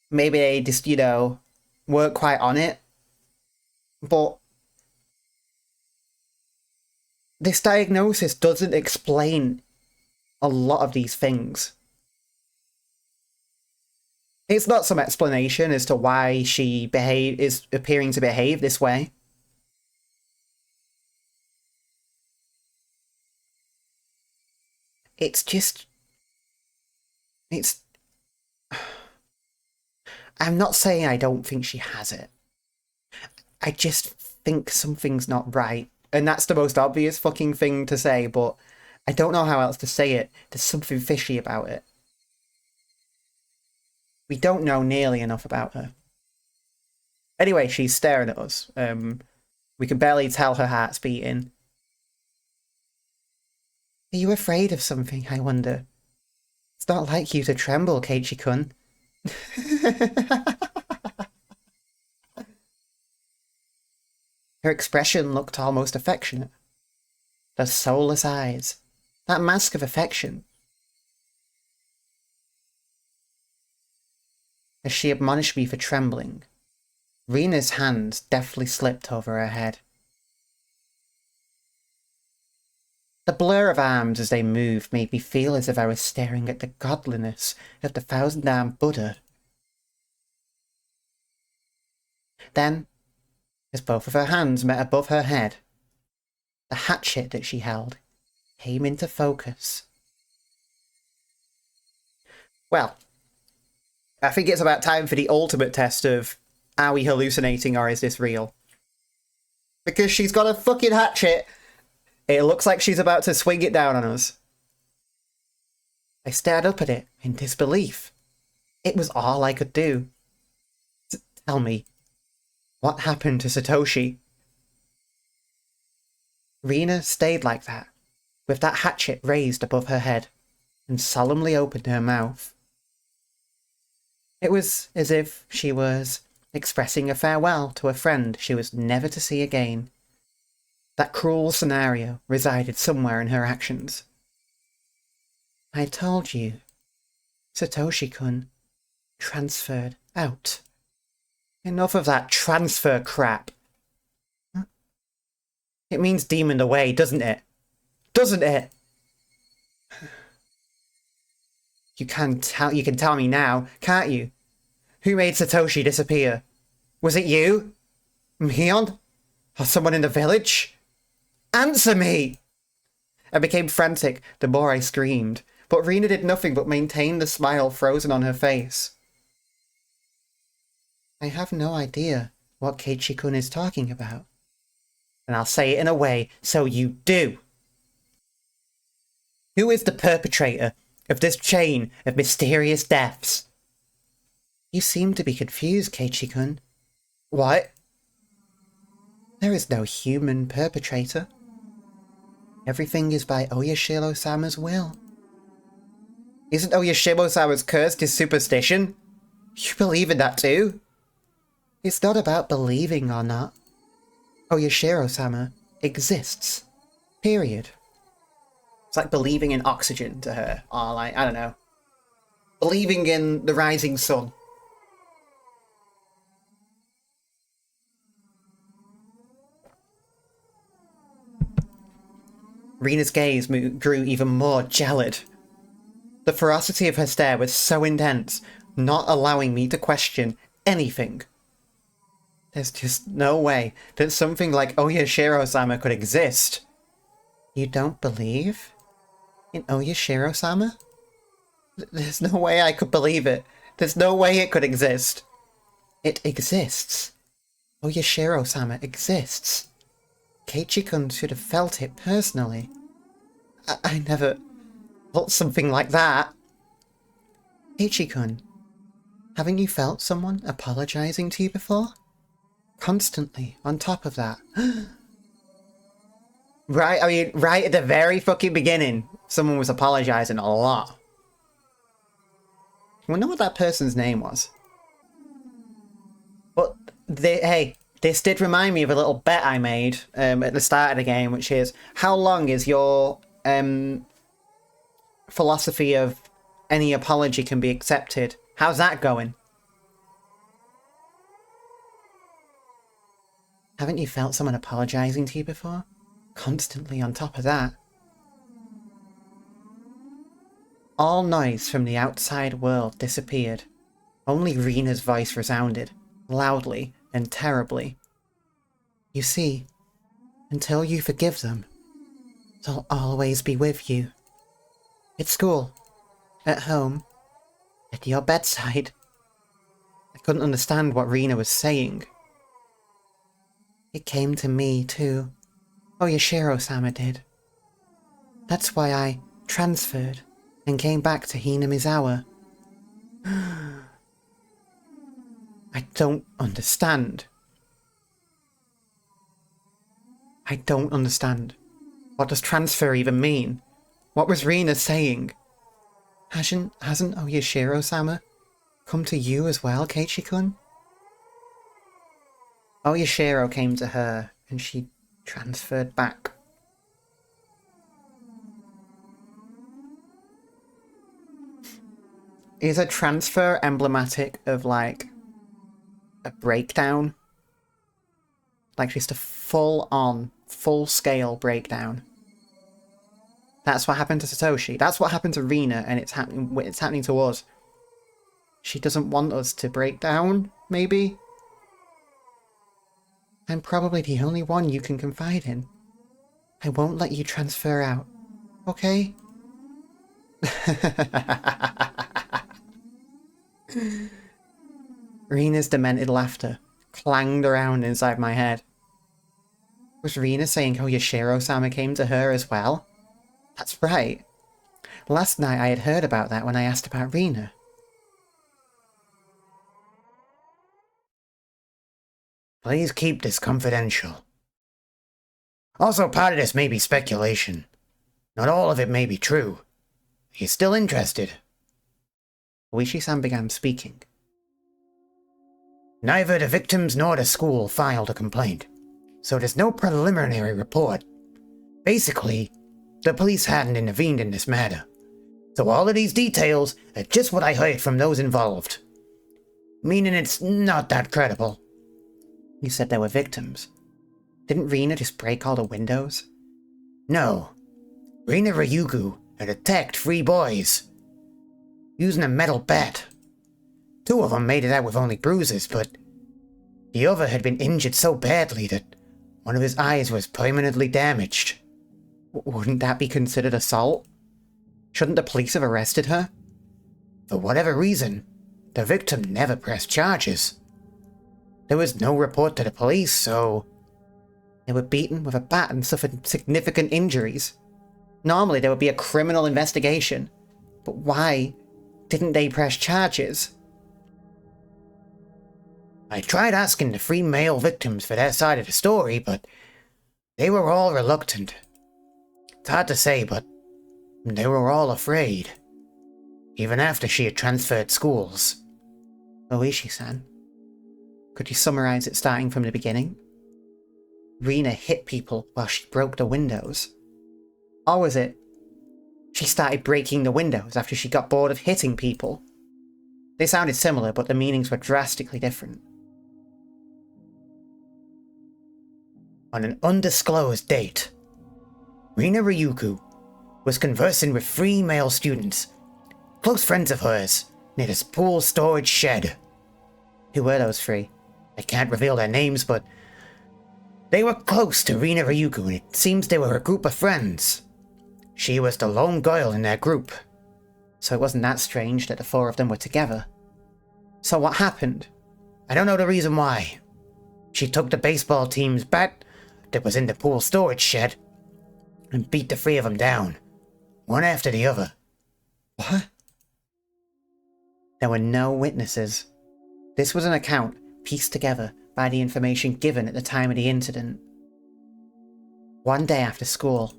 [SPEAKER 1] Maybe they just, you know, weren't quite on it. But this diagnosis doesn't explain a lot of these things. It's not some explanation as to why she is appearing to behave this way. It's just... It's... I'm not saying I don't think she has it. I just think something's not right. And that's the most obvious fucking thing to say, but I don't know how else to say it. There's something fishy about it. We don't know nearly enough about her. Anyway, she's staring at us. We can barely tell her heart's beating. Are you afraid of something, I wonder? It's not like you to tremble, Keiichi-kun. Her expression looked almost affectionate. Those soulless eyes. That mask of affection. As she admonished me for trembling, Rena's hands deftly slipped over her head. The blur of arms as they moved made me feel as if I was staring at the godliness of the thousand-armed Buddha. Then, as both of her hands met above her head, the hatchet that she held came into focus. Well, I think it's about time for the ultimate test of, are we hallucinating or is this real? Because she's got a fucking hatchet. It looks like she's about to swing it down on us. I stared up at it in disbelief. It was all I could do. Tell me, what happened to Satoshi? Rena stayed like that, with that hatchet raised above her head, and solemnly opened her mouth. It was as if she was expressing a farewell to a friend she was never to see again. That cruel scenario resided somewhere in her actions. I told you, Satoshi-kun transferred out. Enough of that transfer crap. It means demoned away, doesn't it? Doesn't it? You can tell me now, can't you? Who made Satoshi disappear? Was it you? Mion? Or someone in the village? Answer me! I became frantic the more I screamed, but Rena did nothing but maintain the smile frozen on her face. I have no idea what Keiichi-kun is talking about. And I'll say it in a way so you do. Who is the perpetrator of this chain of mysterious deaths? You seem to be confused, Keiichi-kun. What? There is no human perpetrator. Everything is by Oyashiro-sama's will. Isn't Oyashiro-sama's curse his superstition? You believe in that too? It's not about believing or not. Oyashiro-sama exists. Period. It's like believing in oxygen to her, or like, I don't know, believing in the rising sun. Rena's gaze grew even more gelid. The ferocity of her stare was so intense, not allowing me to question anything. There's just no way that something like Oyashiro-sama could exist. You don't believe in Oyashiro-sama? There's no way I could believe it. There's no way it could exist. It exists. Oyashiro-sama exists. Keiichi-kun should have felt it personally. I never felt something like that. Keiichi-kun, haven't you felt someone apologizing to you before? Constantly, on top of that. Right at the very fucking beginning, someone was apologizing a lot. I wonder what that person's name was. But, hey, this did remind me of a little bet I made at the start of the game, which is, how long is your philosophy of any apology can be accepted? How's that going? Haven't you felt someone apologizing to you before? Constantly on top of that. All noise from the outside world disappeared. Only Rena's voice resounded, loudly and terribly. You see, until you forgive them, they'll always be with you. At school, at home, at your bedside. I couldn't understand what Rena was saying. It came to me, too. Oyashiro-sama did. That's why I transferred and came back to Hinamizawa. I don't understand. I don't understand. What does transfer even mean? What was Rena saying? Hasn't Oyashiro-sama come to you as well, Keiichi-kun? Oyashiro came to her, and she transferred back. Is a transfer emblematic of, like, a breakdown? Like, just a full-on, full-scale breakdown. That's what happened to Satoshi. That's what happened to Rena, and it's happening to us. She doesn't want us to break down, maybe? I'm probably the only one you can confide in. I won't let you transfer out, okay? Rena's demented laughter clanged around inside my head. Was Rena saying how Yashiro-sama came to her as well? That's right. Last night I had heard about that when I asked about Rena.
[SPEAKER 2] Please keep this confidential. Also, part of this may be speculation. Not all of it may be true. Are you still interested?
[SPEAKER 1] Oishi-san began speaking.
[SPEAKER 2] Neither the victims nor the school filed a complaint, so there's no preliminary report. Basically, the police hadn't intervened in this matter, so all of these details are just what I heard from those involved. Meaning it's not that credible.
[SPEAKER 1] You said there were victims. Didn't Rena just break all the windows?
[SPEAKER 2] No. Rina Ryugu had attacked 3 boys, using a metal bat. 2 of them made it out with only bruises, but the other had been injured so badly that one of his eyes was permanently damaged.
[SPEAKER 1] Wouldn't that be considered assault? Shouldn't the police have arrested her?
[SPEAKER 2] For whatever reason, the victim never pressed charges. There was no report to the police, so...
[SPEAKER 1] They were beaten with a bat and suffered significant injuries. Normally there would be a criminal investigation. But why didn't they press charges?
[SPEAKER 2] I tried asking the 3 male victims for their side of the story, but they were all reluctant. It's hard to say, but they were all afraid. Even after she had transferred schools.
[SPEAKER 1] Oishi-san, could you summarize it starting from the beginning? Rena hit people while she broke the windows. Or was it she started breaking the windows after she got bored of hitting people? They sounded similar, but the meanings were drastically different.
[SPEAKER 2] On an undisclosed date, Rina Ryugu was conversing with 3 male students, close friends of hers, near this pool storage shed.
[SPEAKER 1] Who were those 3?
[SPEAKER 2] I can't reveal their names, but they were close to Rina Ryugu, and it seems they were a group of friends. She was the lone girl in their group.
[SPEAKER 1] So it wasn't that strange that the 4 of them were together. So what happened?
[SPEAKER 2] I don't know the reason why. She took the baseball team's bat that was in the pool storage shed and beat the 3 of them down, one after the other.
[SPEAKER 1] What? There were no witnesses. This was an account pieced together by the information given at the time of the incident. One day after school,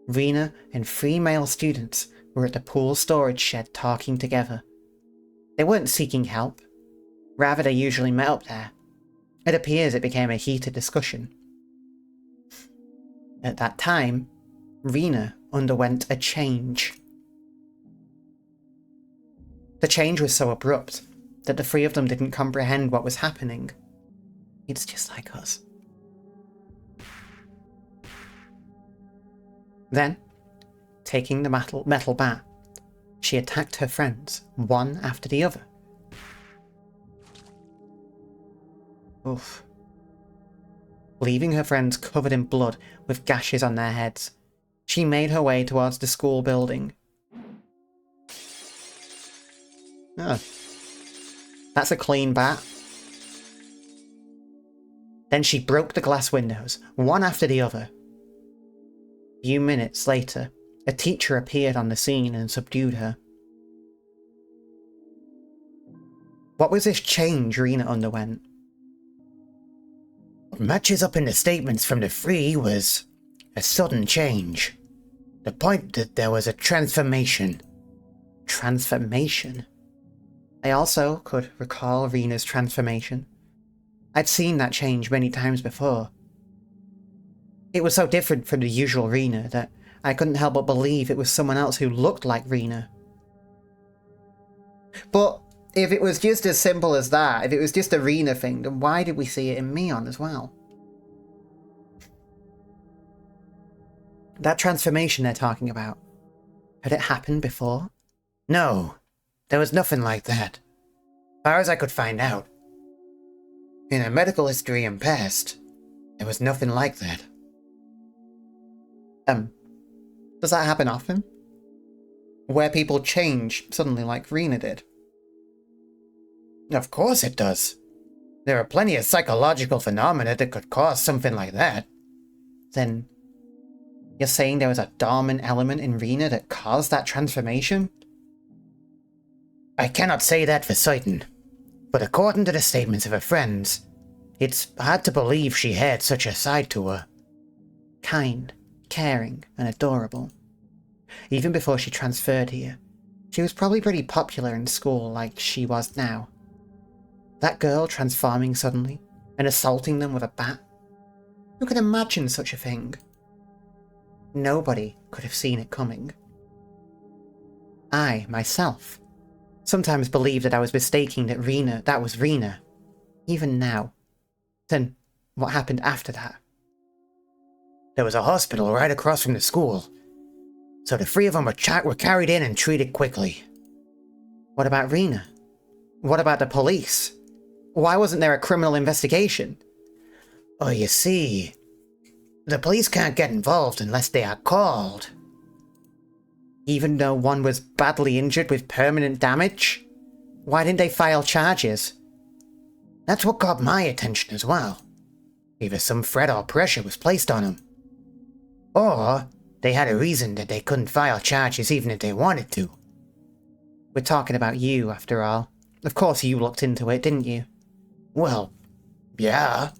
[SPEAKER 1] Rena and 3 male students were at the pool storage shed talking together. They weren't seeking help. Rather, they usually met up there. It appears it became a heated discussion. At that time, Rena underwent a change. The change was so abrupt that the 3 of them didn't comprehend what was happening. It's just like us. Then, taking the metal bat, she attacked her friends, one after the other. Oof. Leaving her friends covered in blood with gashes on their heads, she made her way towards the school building. Oh. That's a clean bat. Then she broke the glass windows, one after the other. A few minutes later, a teacher appeared on the scene and subdued her. What was this change Rena underwent?
[SPEAKER 2] What matches up in the statements from the 3 was a sudden change. The point that there was a transformation.
[SPEAKER 1] Transformation? I also could recall Rena's transformation. I'd seen that change many times before. It was so different from the usual Rena that I couldn't help but believe it was someone else who looked like Rena. But if it was just as simple as that, if it was just a Rena thing, then why did we see it in Mion as well? That transformation they're talking about, had it happened before?
[SPEAKER 2] No, there was nothing like that. As far as I could find out. In her medical history and past, There was nothing like that.
[SPEAKER 1] Does that happen often? Where people change suddenly like Rena did?
[SPEAKER 2] Of course it does. There are plenty of psychological phenomena that could cause something like that.
[SPEAKER 1] Then, you're saying there was a dormant element in Rena that caused that transformation?
[SPEAKER 2] I cannot say that for certain, but according to the statements of her friends, it's hard to believe she had such a side to her.
[SPEAKER 1] Kind, caring, and adorable. Even before she transferred here, she was probably pretty popular in school like she was now. That girl transforming suddenly and assaulting them with a bat. Who could imagine such a thing? Nobody could have seen it coming. I, myself, sometimes believed that I was mistaking that was Rena. Even now. Then, what happened after that?
[SPEAKER 2] There was a hospital right across from the school, so the three of them were carried in and treated quickly.
[SPEAKER 1] What about Rena? What about the police? Why wasn't there a criminal investigation?
[SPEAKER 2] Oh, you see, the police can't get involved unless they are called.
[SPEAKER 1] Even though one was badly injured with permanent damage? Why didn't they file charges?
[SPEAKER 2] That's what caught my attention as well. Either some threat or pressure was placed on them. Or they had a reason that they couldn't file charges even if they wanted to.
[SPEAKER 1] We're talking about you, after all. Of course you looked into it, didn't you?
[SPEAKER 2] Well, yeah.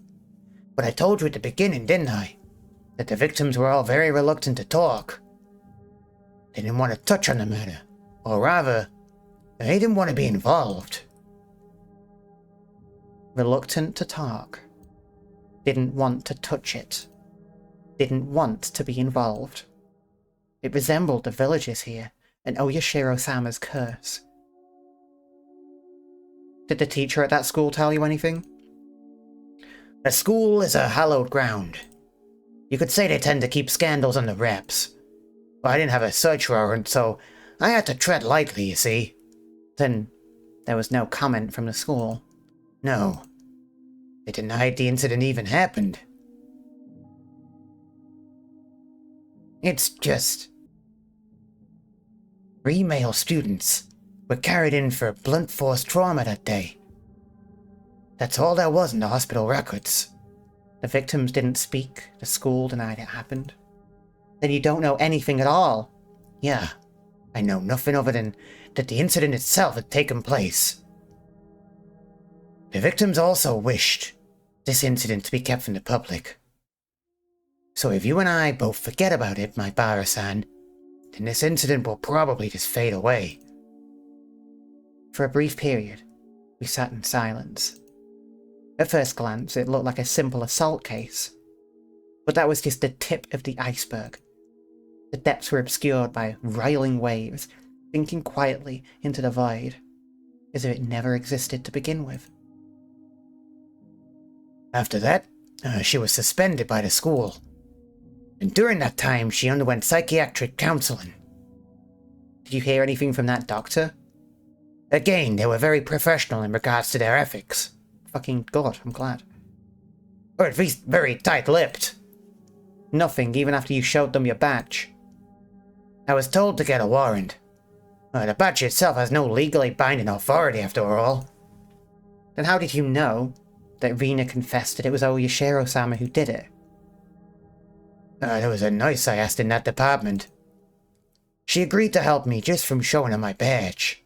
[SPEAKER 2] But I told you at the beginning, didn't I? That the victims were all very reluctant to talk. They didn't want to touch on the matter. Or rather, they didn't want to be involved.
[SPEAKER 1] Reluctant to talk. Didn't want to touch it. Didn't want to be involved. It resembled the villagers here, and Oyashiro-sama's curse. Did the teacher at that school tell you anything?
[SPEAKER 2] The school is a hallowed ground. You could say they tend to keep scandals on the wraps. But I didn't have a search warrant, so I had to tread lightly, you see.
[SPEAKER 1] Then there was no comment from the school.
[SPEAKER 2] No. They denied the incident even happened. It's just 3 male students were carried in for blunt force trauma that day. That's all there was in the hospital records.
[SPEAKER 1] The victims didn't speak, the school denied it happened. Then you don't know anything at all.
[SPEAKER 2] Yeah, I know nothing other than that the incident itself had taken place. The victims also wished this incident to be kept from the public. So if you and I both forget about it, my Bara-san, then this incident will probably just fade away.
[SPEAKER 1] For a brief period, we sat in silence. At first glance, it looked like a simple assault case. But that was just the tip of the iceberg. The depths were obscured by riling waves, sinking quietly into the void, as if it never existed to begin with.
[SPEAKER 2] After that, she was suspended by the school. And during that time, she underwent psychiatric counseling.
[SPEAKER 1] Did you hear anything from that doctor?
[SPEAKER 2] Again, they were very professional in regards to their ethics.
[SPEAKER 1] Fucking God, I'm glad.
[SPEAKER 2] Or at least very tight-lipped.
[SPEAKER 1] Nothing, even after you showed them your badge.
[SPEAKER 2] I was told to get a warrant. The badge itself has no legally binding authority after all.
[SPEAKER 1] Then how did you know that Rena confessed that it was Oyashiro-sama who did it?
[SPEAKER 2] There was a nurse I asked in that department. She agreed to help me just from showing her my badge.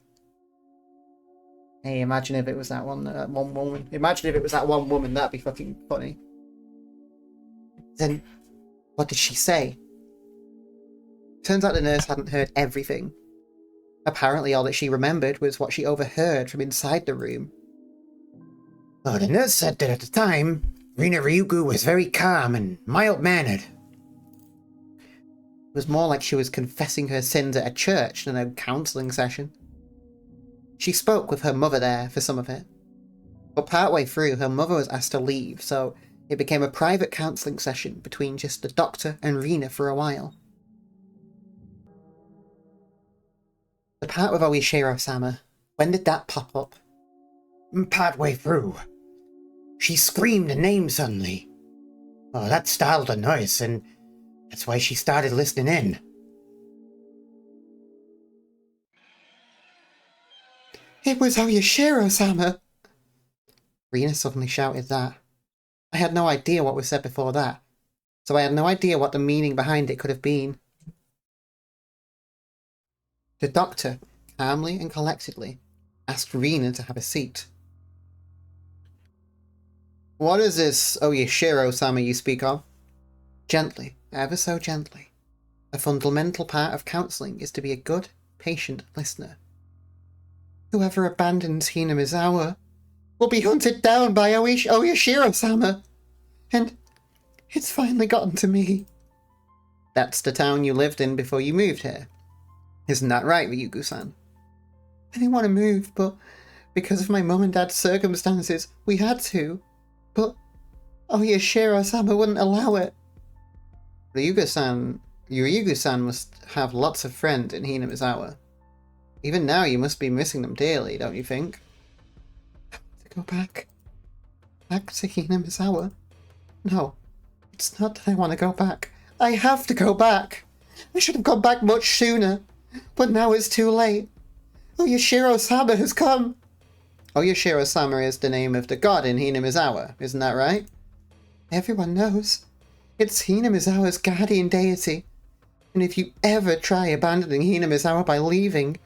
[SPEAKER 1] Hey, imagine if it was that one woman. Imagine if it was that one woman, that'd be fucking funny. Then, what did she say? Turns out the nurse hadn't heard everything. Apparently all that she remembered was what she overheard from inside the room.
[SPEAKER 2] Well, the nurse said that at the time, Rina Ryugu was very calm and mild-mannered.
[SPEAKER 1] It was more like she was confessing her sins at a church than a counselling session. She spoke with her mother there for some of it. But partway through, her mother was asked to leave, so it became a private counselling session between just the doctor and Rena for a while. The part with Oyashiro-sama, when did that pop up?
[SPEAKER 2] Partway through. She screamed a name suddenly. Oh, that startled her nurse, and that's why she started listening in.
[SPEAKER 1] It was Oyashiro-sama! Rina suddenly shouted that. I had no idea what was said before that, so I had no idea what the meaning behind it could have been. The doctor, calmly and collectedly, asked Rina to have a seat. What is this Oyashiro-sama you speak of? Gently, ever so gently. A fundamental part of counselling is to be a good, patient listener. Whoever abandons Hinamizawa will be hunted down by Oyashiro-sama. And it's finally gotten to me. That's the town you lived in before you moved here. Isn't that right, Ryugu-san? I didn't want to move, but because of my mum and dad's circumstances, we had to. But Oyashiro-sama wouldn't allow it. Ryugu-san must have lots of friends in Hinamizawa. Even now you must be missing them dearly, don't you think? I want to go back. Back to Hinamizawa? No, it's not that I want to go back. I have to go back. I should have gone back much sooner. But now it's too late. Oyashiro-sama has come. Oyashiro-sama is the name of the god in Hinamizawa, isn't that right? Everyone knows. It's Hinamizawa's guardian deity. And if you ever try abandoning Hinamizawa by leaving,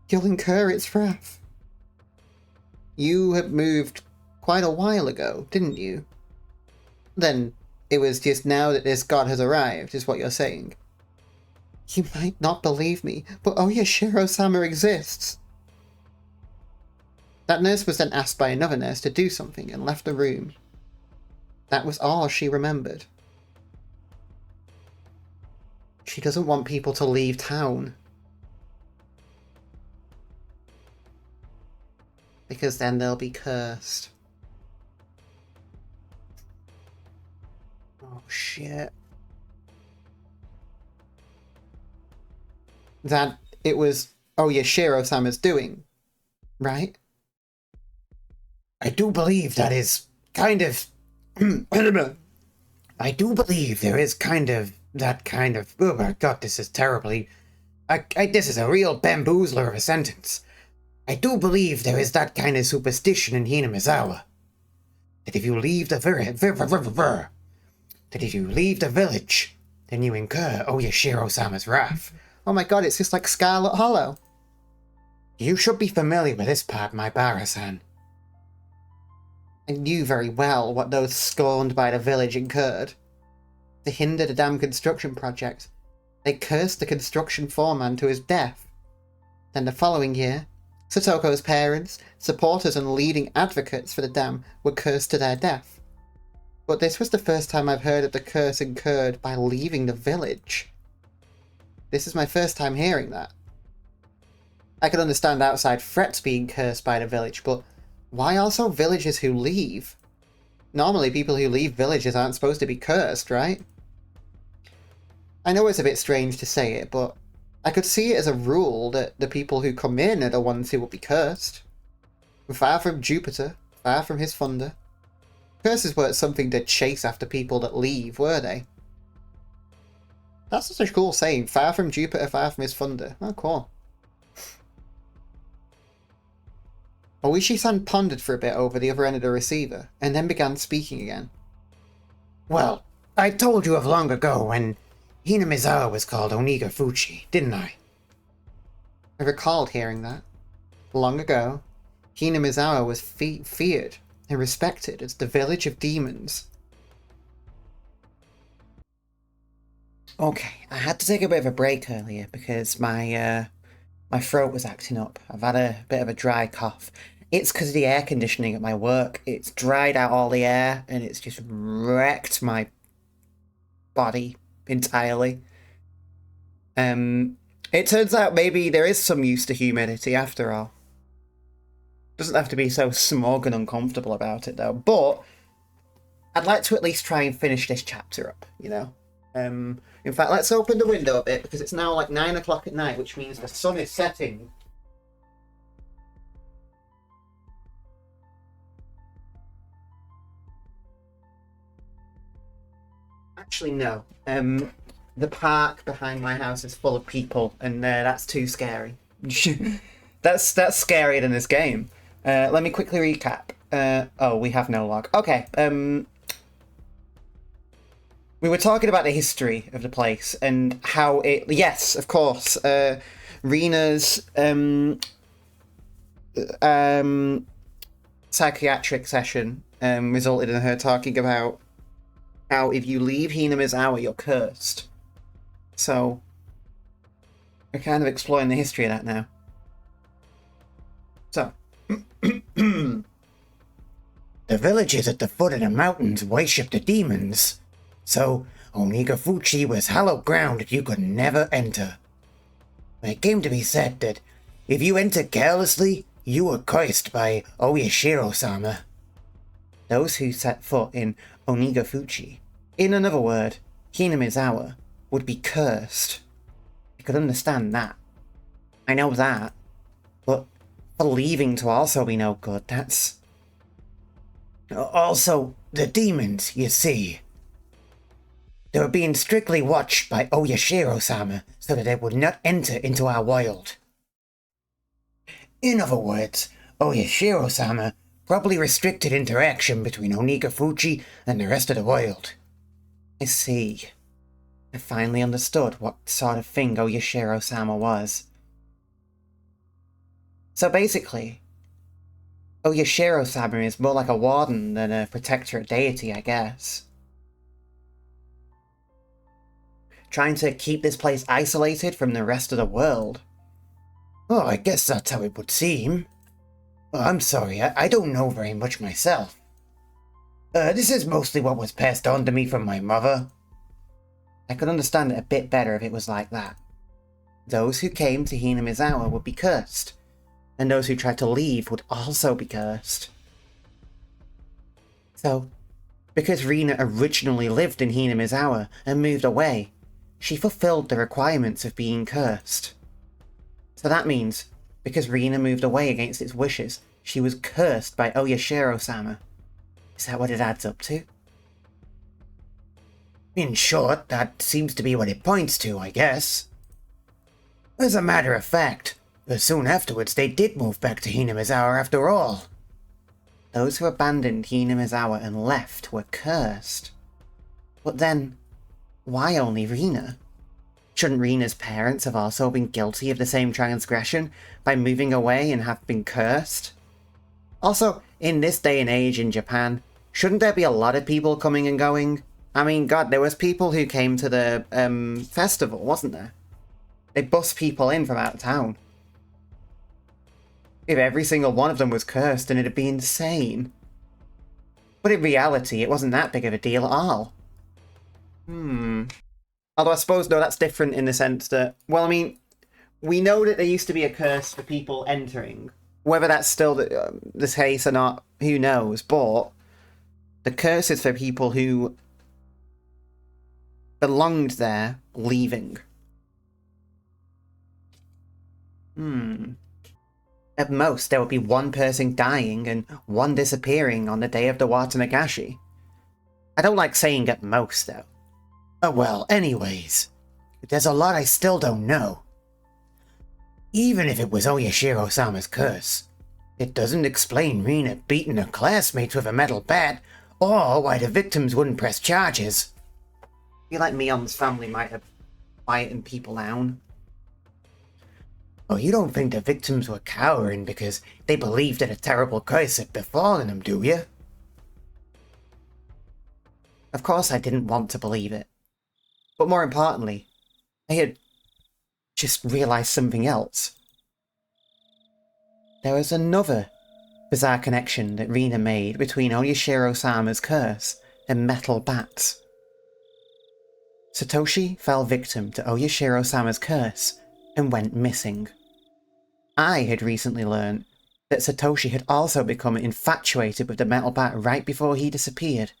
[SPEAKER 1] you'll incur its wrath. You had moved quite a while ago, didn't you? Then it was just now that this god has arrived, is what you're saying. You might not believe me, but Oyashiro-sama exists. That nurse was then asked by another nurse to do something and left the room. That was all she remembered. She doesn't want people to leave town. Because then they'll be cursed. Oh shit. That it was Oyashiro-sama's doing, right?
[SPEAKER 2] I do believe that is kind of... I do believe there is kind of... that kind of... Oh my god, this is terribly... this is a real bamboozler of a sentence. I do believe there is that kind of superstition in Hinamizawa. That if you leave the village, then you incur Oyashiro-sama's wrath.
[SPEAKER 1] Oh my god, it's just like Scarlet Hollow.
[SPEAKER 2] You should be familiar with this part, my Bara-san.
[SPEAKER 1] I knew very well what those scorned by the village incurred. To hinder the damn construction project, they cursed the construction foreman to his death. Then the following year, Satoko's parents, supporters and leading advocates for the dam were cursed to their death. But this was the first time I've heard of the curse incurred by leaving the village. This is my first time hearing that. I could understand outside threats being cursed by the village, but why also villagers who leave? Normally people who leave villages aren't supposed to be cursed, right? I know it's a bit strange to say it, but I could see it as a rule that the people who come in are the ones who will be cursed. Far from Jupiter, far from his thunder. Curses weren't something to chase after people that leave, were they? That's such a cool saying, far from Jupiter, far from his thunder. Oh, cool. Oishi-san pondered for a bit over the other end of the receiver, and then began speaking again.
[SPEAKER 2] Well, I told you of long ago when Hinamizawa was called Onigafuchi, didn't I?
[SPEAKER 1] I recalled hearing that. Long ago, Hinamizawa was feared and respected as the village of demons. Okay, I had to take a bit of a break earlier because my throat was acting up. I've had a bit of a dry cough. It's because of the air conditioning at my work. It's dried out all the air and it's just wrecked my body entirely. It turns out maybe there is some use to humidity after all. Doesn't have to be so smug and uncomfortable about it though. But I'd like to at least try and finish this chapter up, you know? In fact, let's open the window a bit because it's now like 9 o'clock at night, which means the sun is setting. Actually, no. The park behind my house is full of people, and that's too scary. That's scarier than this game. Let me quickly recap. Oh, we have no log. Okay. We were talking about the history of the place and how it. Yes, of course. Rena's psychiatric session resulted in her talking about how if you leave Hinami's hour, you're cursed. So we're kind of exploring the history of that now. So
[SPEAKER 2] The villages at the foot of the mountains worship the demons, so Onigafuchi was hallowed ground that you could never enter. It came to be said that if you entered carelessly, you were cursed by Oyashiro-sama.
[SPEAKER 1] those who set foot in Onigafuchi, in another word, Hinamizawa, would be cursed. I could understand that. I know that. But for leaving to also be no good, that's...
[SPEAKER 2] Also, the demons, you see. They were being strictly watched by Oyashiro-sama so that they would not enter into our world. In other words, Oyashiro-sama probably restricted interaction between Onigafuchi and the rest of the world.
[SPEAKER 1] I see. I finally understood what sort of thing Oyashiro-sama was. So basically, Oyashiro-sama is more like a warden than a protectorate deity, I guess. Trying to keep this place isolated from the rest of the world.
[SPEAKER 2] Oh, I guess that's how it would seem. Oh, I'm sorry, I don't know very much myself. This is mostly what was passed on to me from my mother.
[SPEAKER 1] I could understand it a bit better if it was like that. Those who came to Hinamizawa would be cursed, and those who tried to leave would also be cursed. So, because Rina originally lived in Hinamizawa and moved away, she fulfilled the requirements of being cursed. So that means, because Rina moved away against its wishes, she was cursed by Oyashiro-sama. Is that what it adds up to?
[SPEAKER 2] In short, that seems to be what it points to, I guess. As a matter of fact, soon afterwards they did move back to Hinamizawa after all.
[SPEAKER 1] Those who abandoned Hinamizawa and left were cursed. But then, why only Rina? Shouldn't Rina's parents have also been guilty of the same transgression by moving away and have been cursed? Also, in this day and age in Japan, shouldn't there be a lot of people coming and going? I mean, God, there was people who came to the festival, wasn't there? They bus people in from out of town. If every single one of them was cursed, then it'd be insane. But in reality, it wasn't that big of a deal at all. Although I suppose, no, that's different in the sense that, well, I mean, we know that there used to be a curse for people entering. Whether that's still the case or not, who knows, but the curse is for people who belonged there leaving. At most, there would be one person dying and one disappearing on the day of the Watanagashi. I don't like saying at most, though.
[SPEAKER 2] Well, anyways, there's a lot I still don't know. Even if it was Oyashiro-sama's curse, it doesn't explain Rina beating her classmates with a metal bat, or why the victims wouldn't press charges.
[SPEAKER 1] I feel like Mion's family might have quietened people down.
[SPEAKER 2] Oh, you don't think the victims were cowering because they believed that a terrible curse had befallen them, do you?
[SPEAKER 1] Of course I didn't want to believe it. But more importantly, I had just realised something else. There was another bizarre connection that Rina made between Oyashiro-sama's curse and metal bats. Satoshi fell victim to Oyashiro-sama's curse and went missing. I had recently learned that Satoshi had also become infatuated with the metal bat right before he disappeared,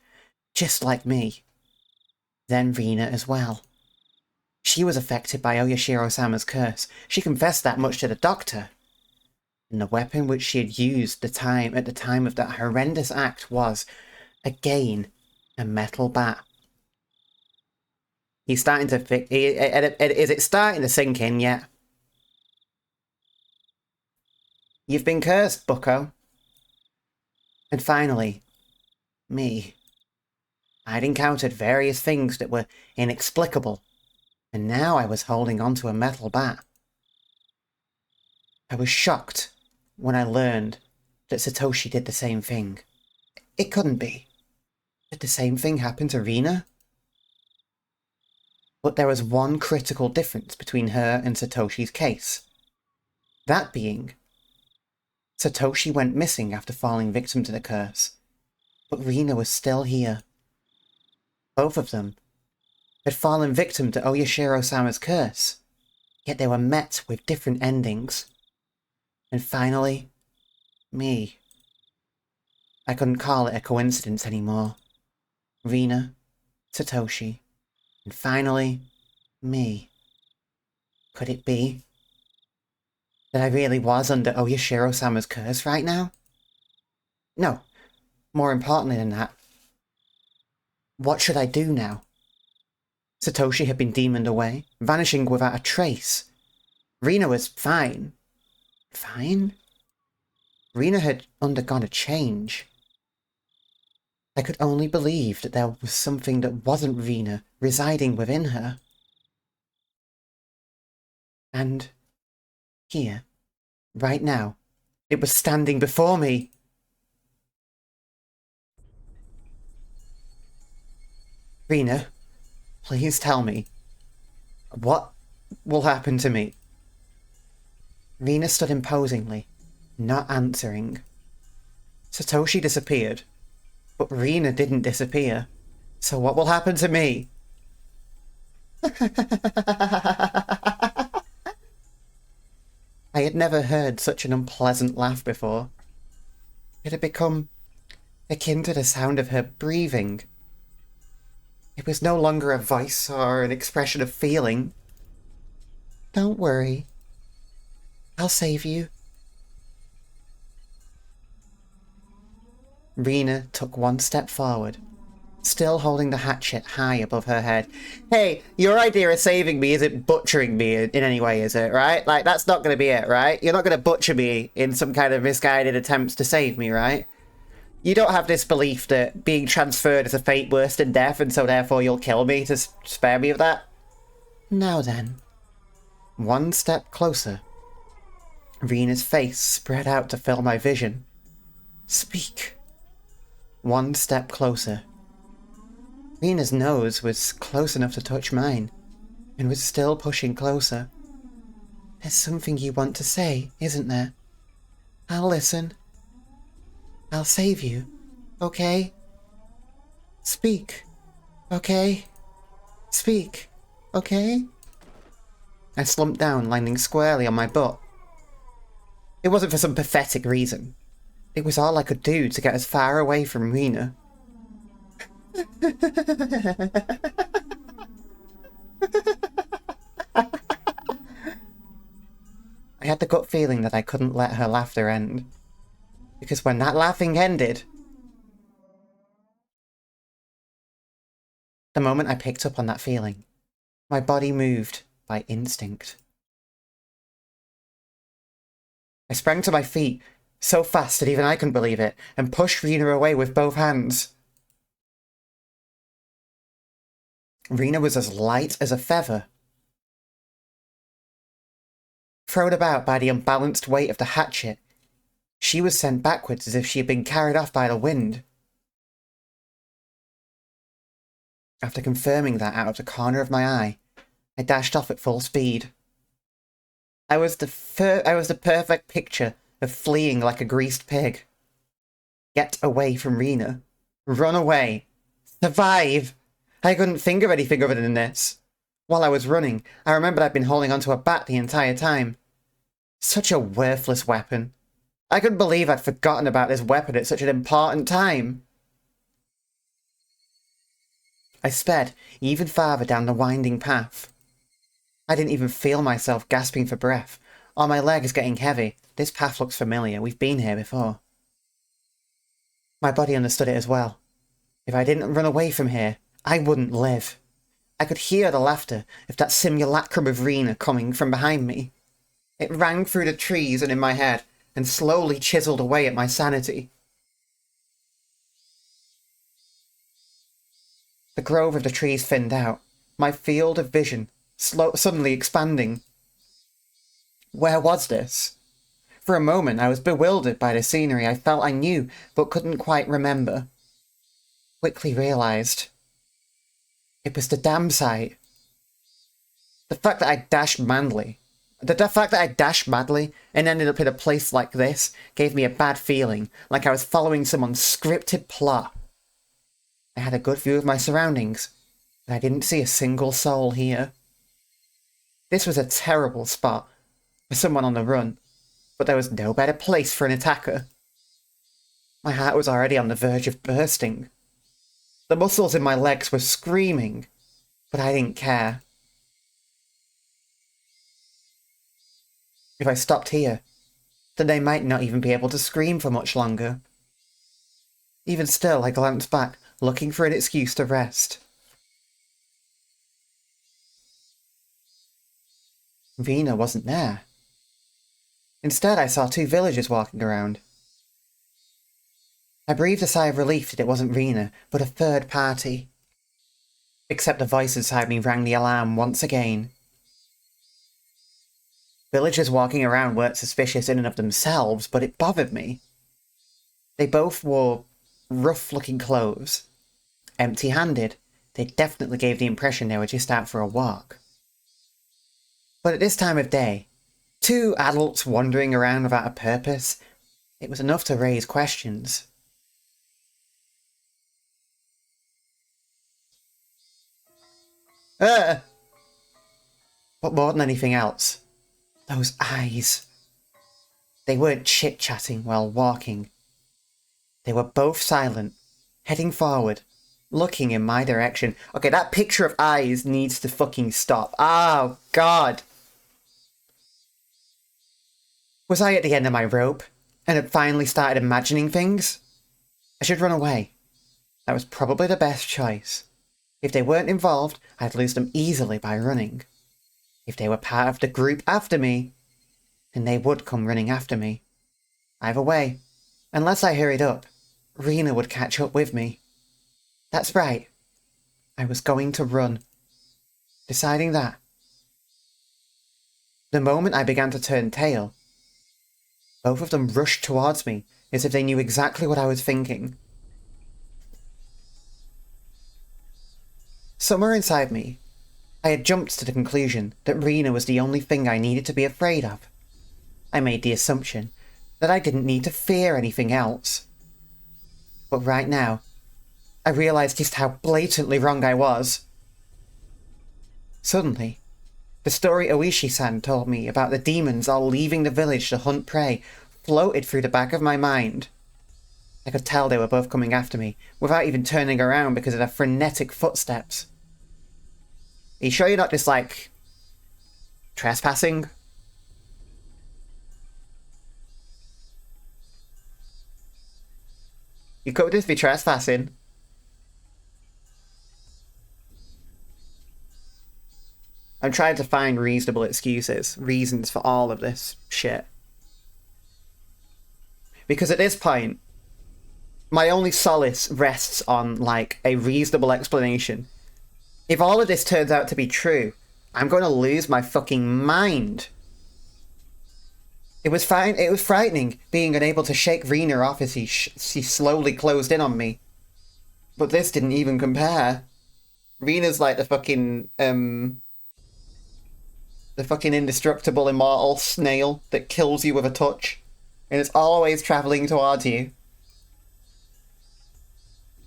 [SPEAKER 1] just like me. Then Rina as well. She was affected by Oyashiro-sama's curse. She confessed that much to the doctor. And the weapon which she had used at the time of that horrendous act was, again, a metal bat. He's starting to is it starting to sink in yet? You've been cursed, bucko. And finally, me. I'd encountered various things that were inexplicable, and now I was holding onto a metal bat. I was shocked when I learned that Satoshi did the same thing. It couldn't be. Did the same thing happen to Rina? But there was one critical difference between her and Satoshi's case. That being, Satoshi went missing after falling victim to the curse, but Rina was still here. Both of them had fallen victim to Oyashiro-sama's curse, yet they were met with different endings. And finally, me. I couldn't call it a coincidence anymore. Rina, Satoshi, and finally, me. Could it be that I really was under Oyashiro-sama's curse right now? No, more importantly than that, what should I do now? Satoshi had been demoned away, vanishing without a trace. Rina was fine. Fine? Rina had undergone a change. I could only believe that there was something that wasn't Rina residing within her. And here, right now, it was standing before me. Rina, please tell me, what will happen to me? Rina stood imposingly, not answering. Satoshi disappeared, but Rina didn't disappear. So what will happen to me? I had never heard such an unpleasant laugh before. It had become akin to the sound of her breathing. It was no longer a voice or an expression of feeling. Don't worry. I'll save you. Rina took one step forward, still holding the hatchet high above her head. Hey, your idea of saving me isn't butchering me in any way, is it, right? Like, that's not going to be it, right? You're not going to butcher me in some kind of misguided attempts to save me, right? You don't have this belief that being transferred is a fate worse than death, and so therefore you'll kill me to spare me of that? Now then. One step closer. Rina's face spread out to fill my vision. Speak. One step closer. Rina's nose was close enough to touch mine, and was still pushing closer. There's something you want to say, isn't there? I'll listen. I'll save you, okay? Speak, okay? Speak, okay? I slumped down, landing squarely on my butt. It wasn't for some pathetic reason. It was all I could do to get as far away from Rina. I had the gut feeling that I couldn't let her laughter end. Because when that laughing ended, the moment I picked up on that feeling, my body moved by instinct. I sprang to my feet, so fast that even I couldn't believe it, and pushed Rina away with both hands. Rina was as light as a feather. Thrown about by the unbalanced weight of the hatchet, she was sent backwards as if she had been carried off by the wind. After confirming that out of the corner of my eye, I dashed off at full speed. I was the perfect picture of fleeing like a greased pig. Get away from Rina. Run away. Survive! I couldn't think of anything other than this. While I was running, I remembered I'd been holding onto a bat the entire time. Such a worthless weapon. I couldn't believe I'd forgotten about this weapon at such an important time. I sped even farther down the winding path. I didn't even feel myself gasping for breath, or my legs getting heavy. This path looks familiar. We've been here before. My body understood it as well. If I didn't run away from here, I wouldn't live. I could hear the laughter of that simulacrum of Rena coming from behind me. It rang through the trees and in my head, and slowly chiselled away at my sanity. The grove of the trees thinned out, my field of vision suddenly expanding. Where was this? For a moment I was bewildered by the scenery I felt I knew, but couldn't quite remember. Quickly realised it was the dam site. The fact that I dashed madly and ended up in a place like this gave me a bad feeling, like I was following someone's scripted plot. I had a good view of my surroundings, but I didn't see a single soul here. This was a terrible spot for someone on the run, but there was no better place for an attacker. My heart was already on the verge of bursting. The muscles in my legs were screaming, but I didn't care. If I stopped here, then they might not even be able to scream for much longer. Even still, I glanced back, looking for an excuse to rest. Rena wasn't there. Instead, I saw two villagers walking around. I breathed a sigh of relief that it wasn't Rena, but a third party. Except the voice inside me rang the alarm once again. Villagers walking around weren't suspicious in and of themselves, but it bothered me. They both wore rough-looking clothes. Empty-handed, they definitely gave the impression they were just out for a walk. But at this time of day, two adults wandering around without a purpose, it was enough to raise questions. But more than anything else, those eyes. They weren't chit-chatting while walking. They were both silent, heading forward, looking in my direction. Okay, that picture of eyes needs to fucking stop. Oh, God. Was I at the end of my rope, and had finally started imagining things? I should run away. That was probably the best choice. If they weren't involved, I'd lose them easily by running. If they were part of the group after me, then they would come running after me. Either way, unless I hurried up, Rena would catch up with me. That's right. I was going to run. Deciding that. The moment I began to turn tail, both of them rushed towards me as if they knew exactly what I was thinking. Somewhere inside me, I had jumped to the conclusion that Rena was the only thing I needed to be afraid of. I made the assumption that I didn't need to fear anything else. But right now, I realised just how blatantly wrong I was. Suddenly, the story Oishi-san told me about the demons all leaving the village to hunt prey floated through the back of my mind. I could tell they were both coming after me, without even turning around because of their frenetic footsteps. Are you sure you're not just, like, trespassing? You could just be trespassing. I'm trying to find reasonable reasons for all of this shit. Because at this point, my only solace rests on, like, a reasonable explanation. If all of this turns out to be true, I'm going to lose my fucking mind. It was frightening being unable to shake Rena off as he slowly closed in on me. But this didn't even compare. Rena's like the fucking indestructible, immortal snail that kills you with a touch. And it's always travelling towards you.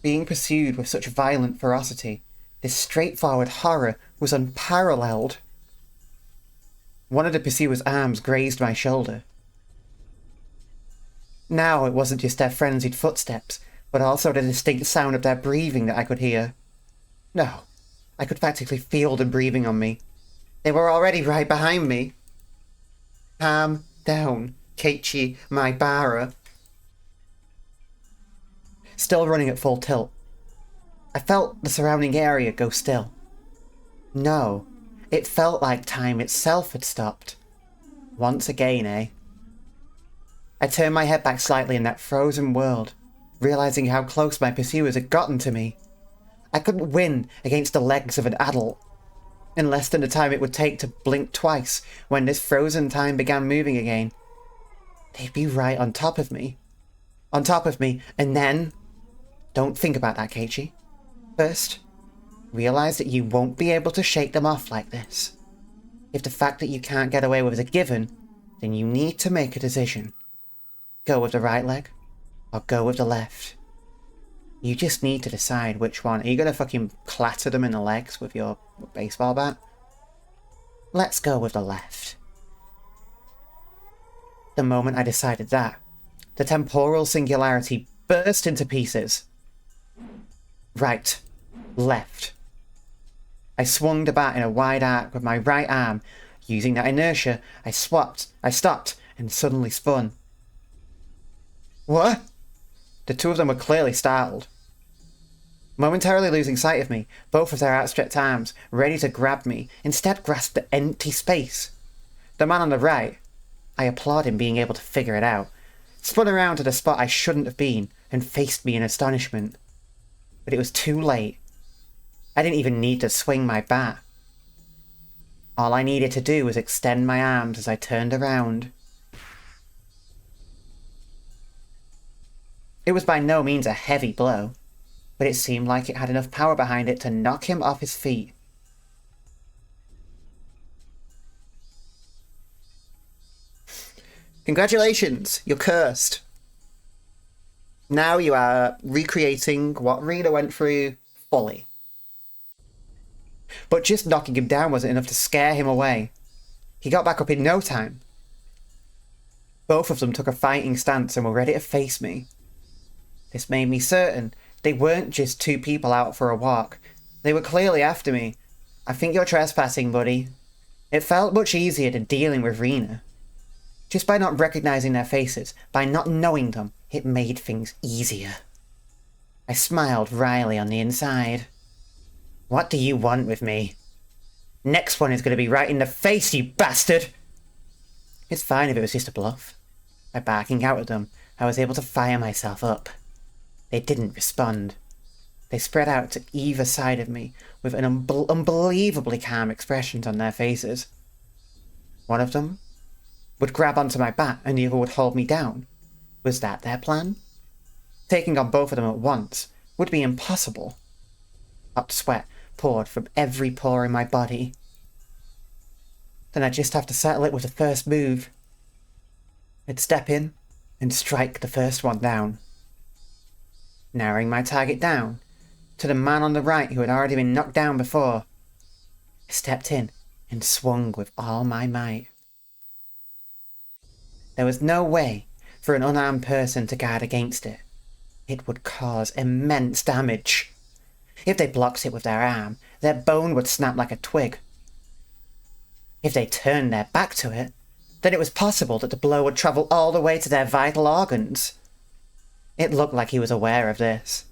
[SPEAKER 1] Being pursued with such violent ferocity, this straightforward horror was unparalleled. One of the pursuer's arms grazed my shoulder. Now it wasn't just their frenzied footsteps, but also the distinct sound of their breathing that I could hear. No, I could practically feel them breathing on me. They were already right behind me. Calm down, Keiichi Maibara. Still running at full tilt, I felt the surrounding area go still. No, it felt like time itself had stopped. Once again, eh? I turned my head back slightly in that frozen world, realizing how close my pursuers had gotten to me. I couldn't win against the legs of an adult. In less than the time it would take to blink twice when this frozen time began moving again, they'd be right on top of me. On top of me, and then... Don't think about that, Keiichi. First, realize that you won't be able to shake them off like this. If the fact that you can't get away with is a given, then you need to make a decision. Go with the right leg, or go with the left. You just need to decide which one. Are you gonna fucking clatter them in the legs with your baseball bat? Let's go with the left. The moment I decided that, the temporal singularity burst into pieces. Right. Left. I swung the bat in a wide arc with my right arm. Using that inertia, I stopped, and suddenly spun. What? The two of them were clearly startled. Momentarily losing sight of me, both of their outstretched arms, ready to grab me, instead grasped the empty space. The man on the right, I applaud him being able to figure it out, spun around to the spot I shouldn't have been, and faced me in astonishment. But it was too late. I didn't even need to swing my bat. All I needed to do was extend my arms as I turned around. It was by no means a heavy blow, but it seemed like it had enough power behind it to knock him off his feet. Congratulations, you're cursed. Now you are recreating what Rina went through fully. But just knocking him down wasn't enough to scare him away. He got back up in no time. Both of them took a fighting stance and were ready to face me. This made me certain they weren't just two people out for a walk. They were clearly after me. I think you're trespassing, buddy. It felt much easier than dealing with Rina. Just by not recognizing their faces, by not knowing them, it made things easier. I smiled wryly on the inside. What do you want with me? Next one is going to be right in the face, you bastard! It's fine if it was just a bluff. By barking out at them, I was able to fire myself up. They didn't respond. They spread out to either side of me, with an unbelievably calm expressions on their faces. One of them would grab onto my bat and the other would hold me down. Was that their plan? Taking on both of them at once would be impossible. Hot sweat poured from every pore in my body. Then I'd just have to settle it with the first move. I'd step in and strike the first one down. Narrowing my target down to the man on the right who had already been knocked down before, I stepped in and swung with all my might. There was no way for an unarmed person to guard against it. It would cause immense damage. If they blocked it with their arm, their bone would snap like a twig. If they turned their back to it, then it was possible that the blow would travel all the way to their vital organs. It looked like he was aware of this.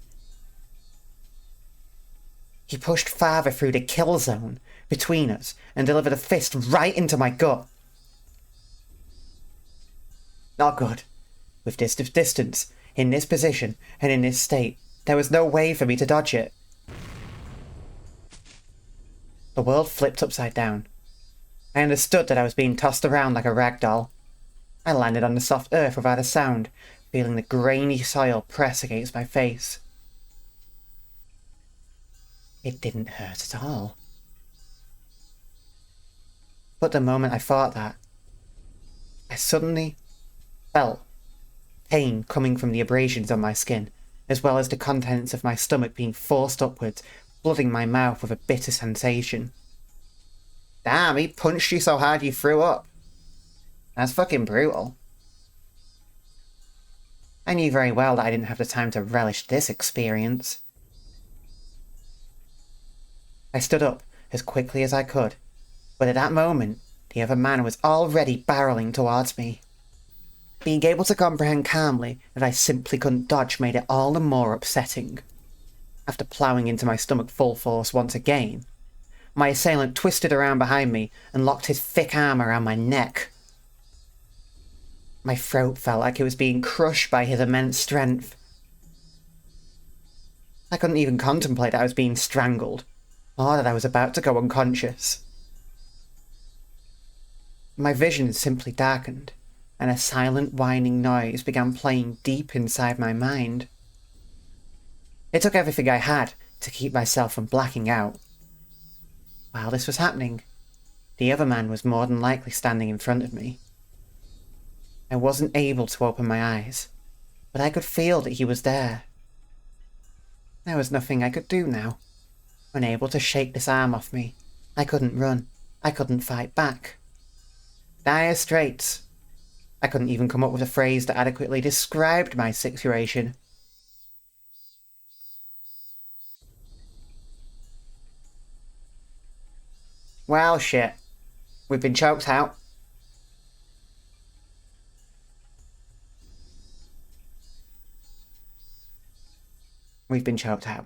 [SPEAKER 1] He pushed farther through the kill zone between us and delivered a fist right into my gut. Not good. With this distance, in this position, and in this state, there was no way for me to dodge it. The world flipped upside down. I understood that I was being tossed around like a rag doll. I landed on the soft earth without a sound, feeling the grainy soil press against my face. It didn't hurt at all. But the moment I thought that, I suddenly felt pain coming from the abrasions on my skin, as well as the contents of my stomach being forced upwards, flooding my mouth with a bitter sensation. Damn, he punched you so hard you threw up. That's fucking brutal. I knew very well that I didn't have the time to relish this experience. I stood up as quickly as I could, but at that moment, the other man was already barreling towards me. Being able to comprehend calmly that I simply couldn't dodge made it all the more upsetting. After ploughing into my stomach full force once again, My assailant twisted around behind me and locked his thick arm around my neck. My throat felt like it was being crushed by his immense strength. I couldn't even contemplate that I was being strangled, or that I was about to go unconscious. My vision simply darkened, and a silent whining noise began playing deep inside my mind. It took everything I had to keep myself from blacking out. While this was happening, the other man was more than likely standing in front of me. I wasn't able to open my eyes, but I could feel that he was there. There was nothing I could do now. Unable to shake this arm off me, I couldn't run. I couldn't fight back. Dire straits. I couldn't even come up with a phrase that adequately described my situation. Well, shit. We've been choked out. We've been choked out.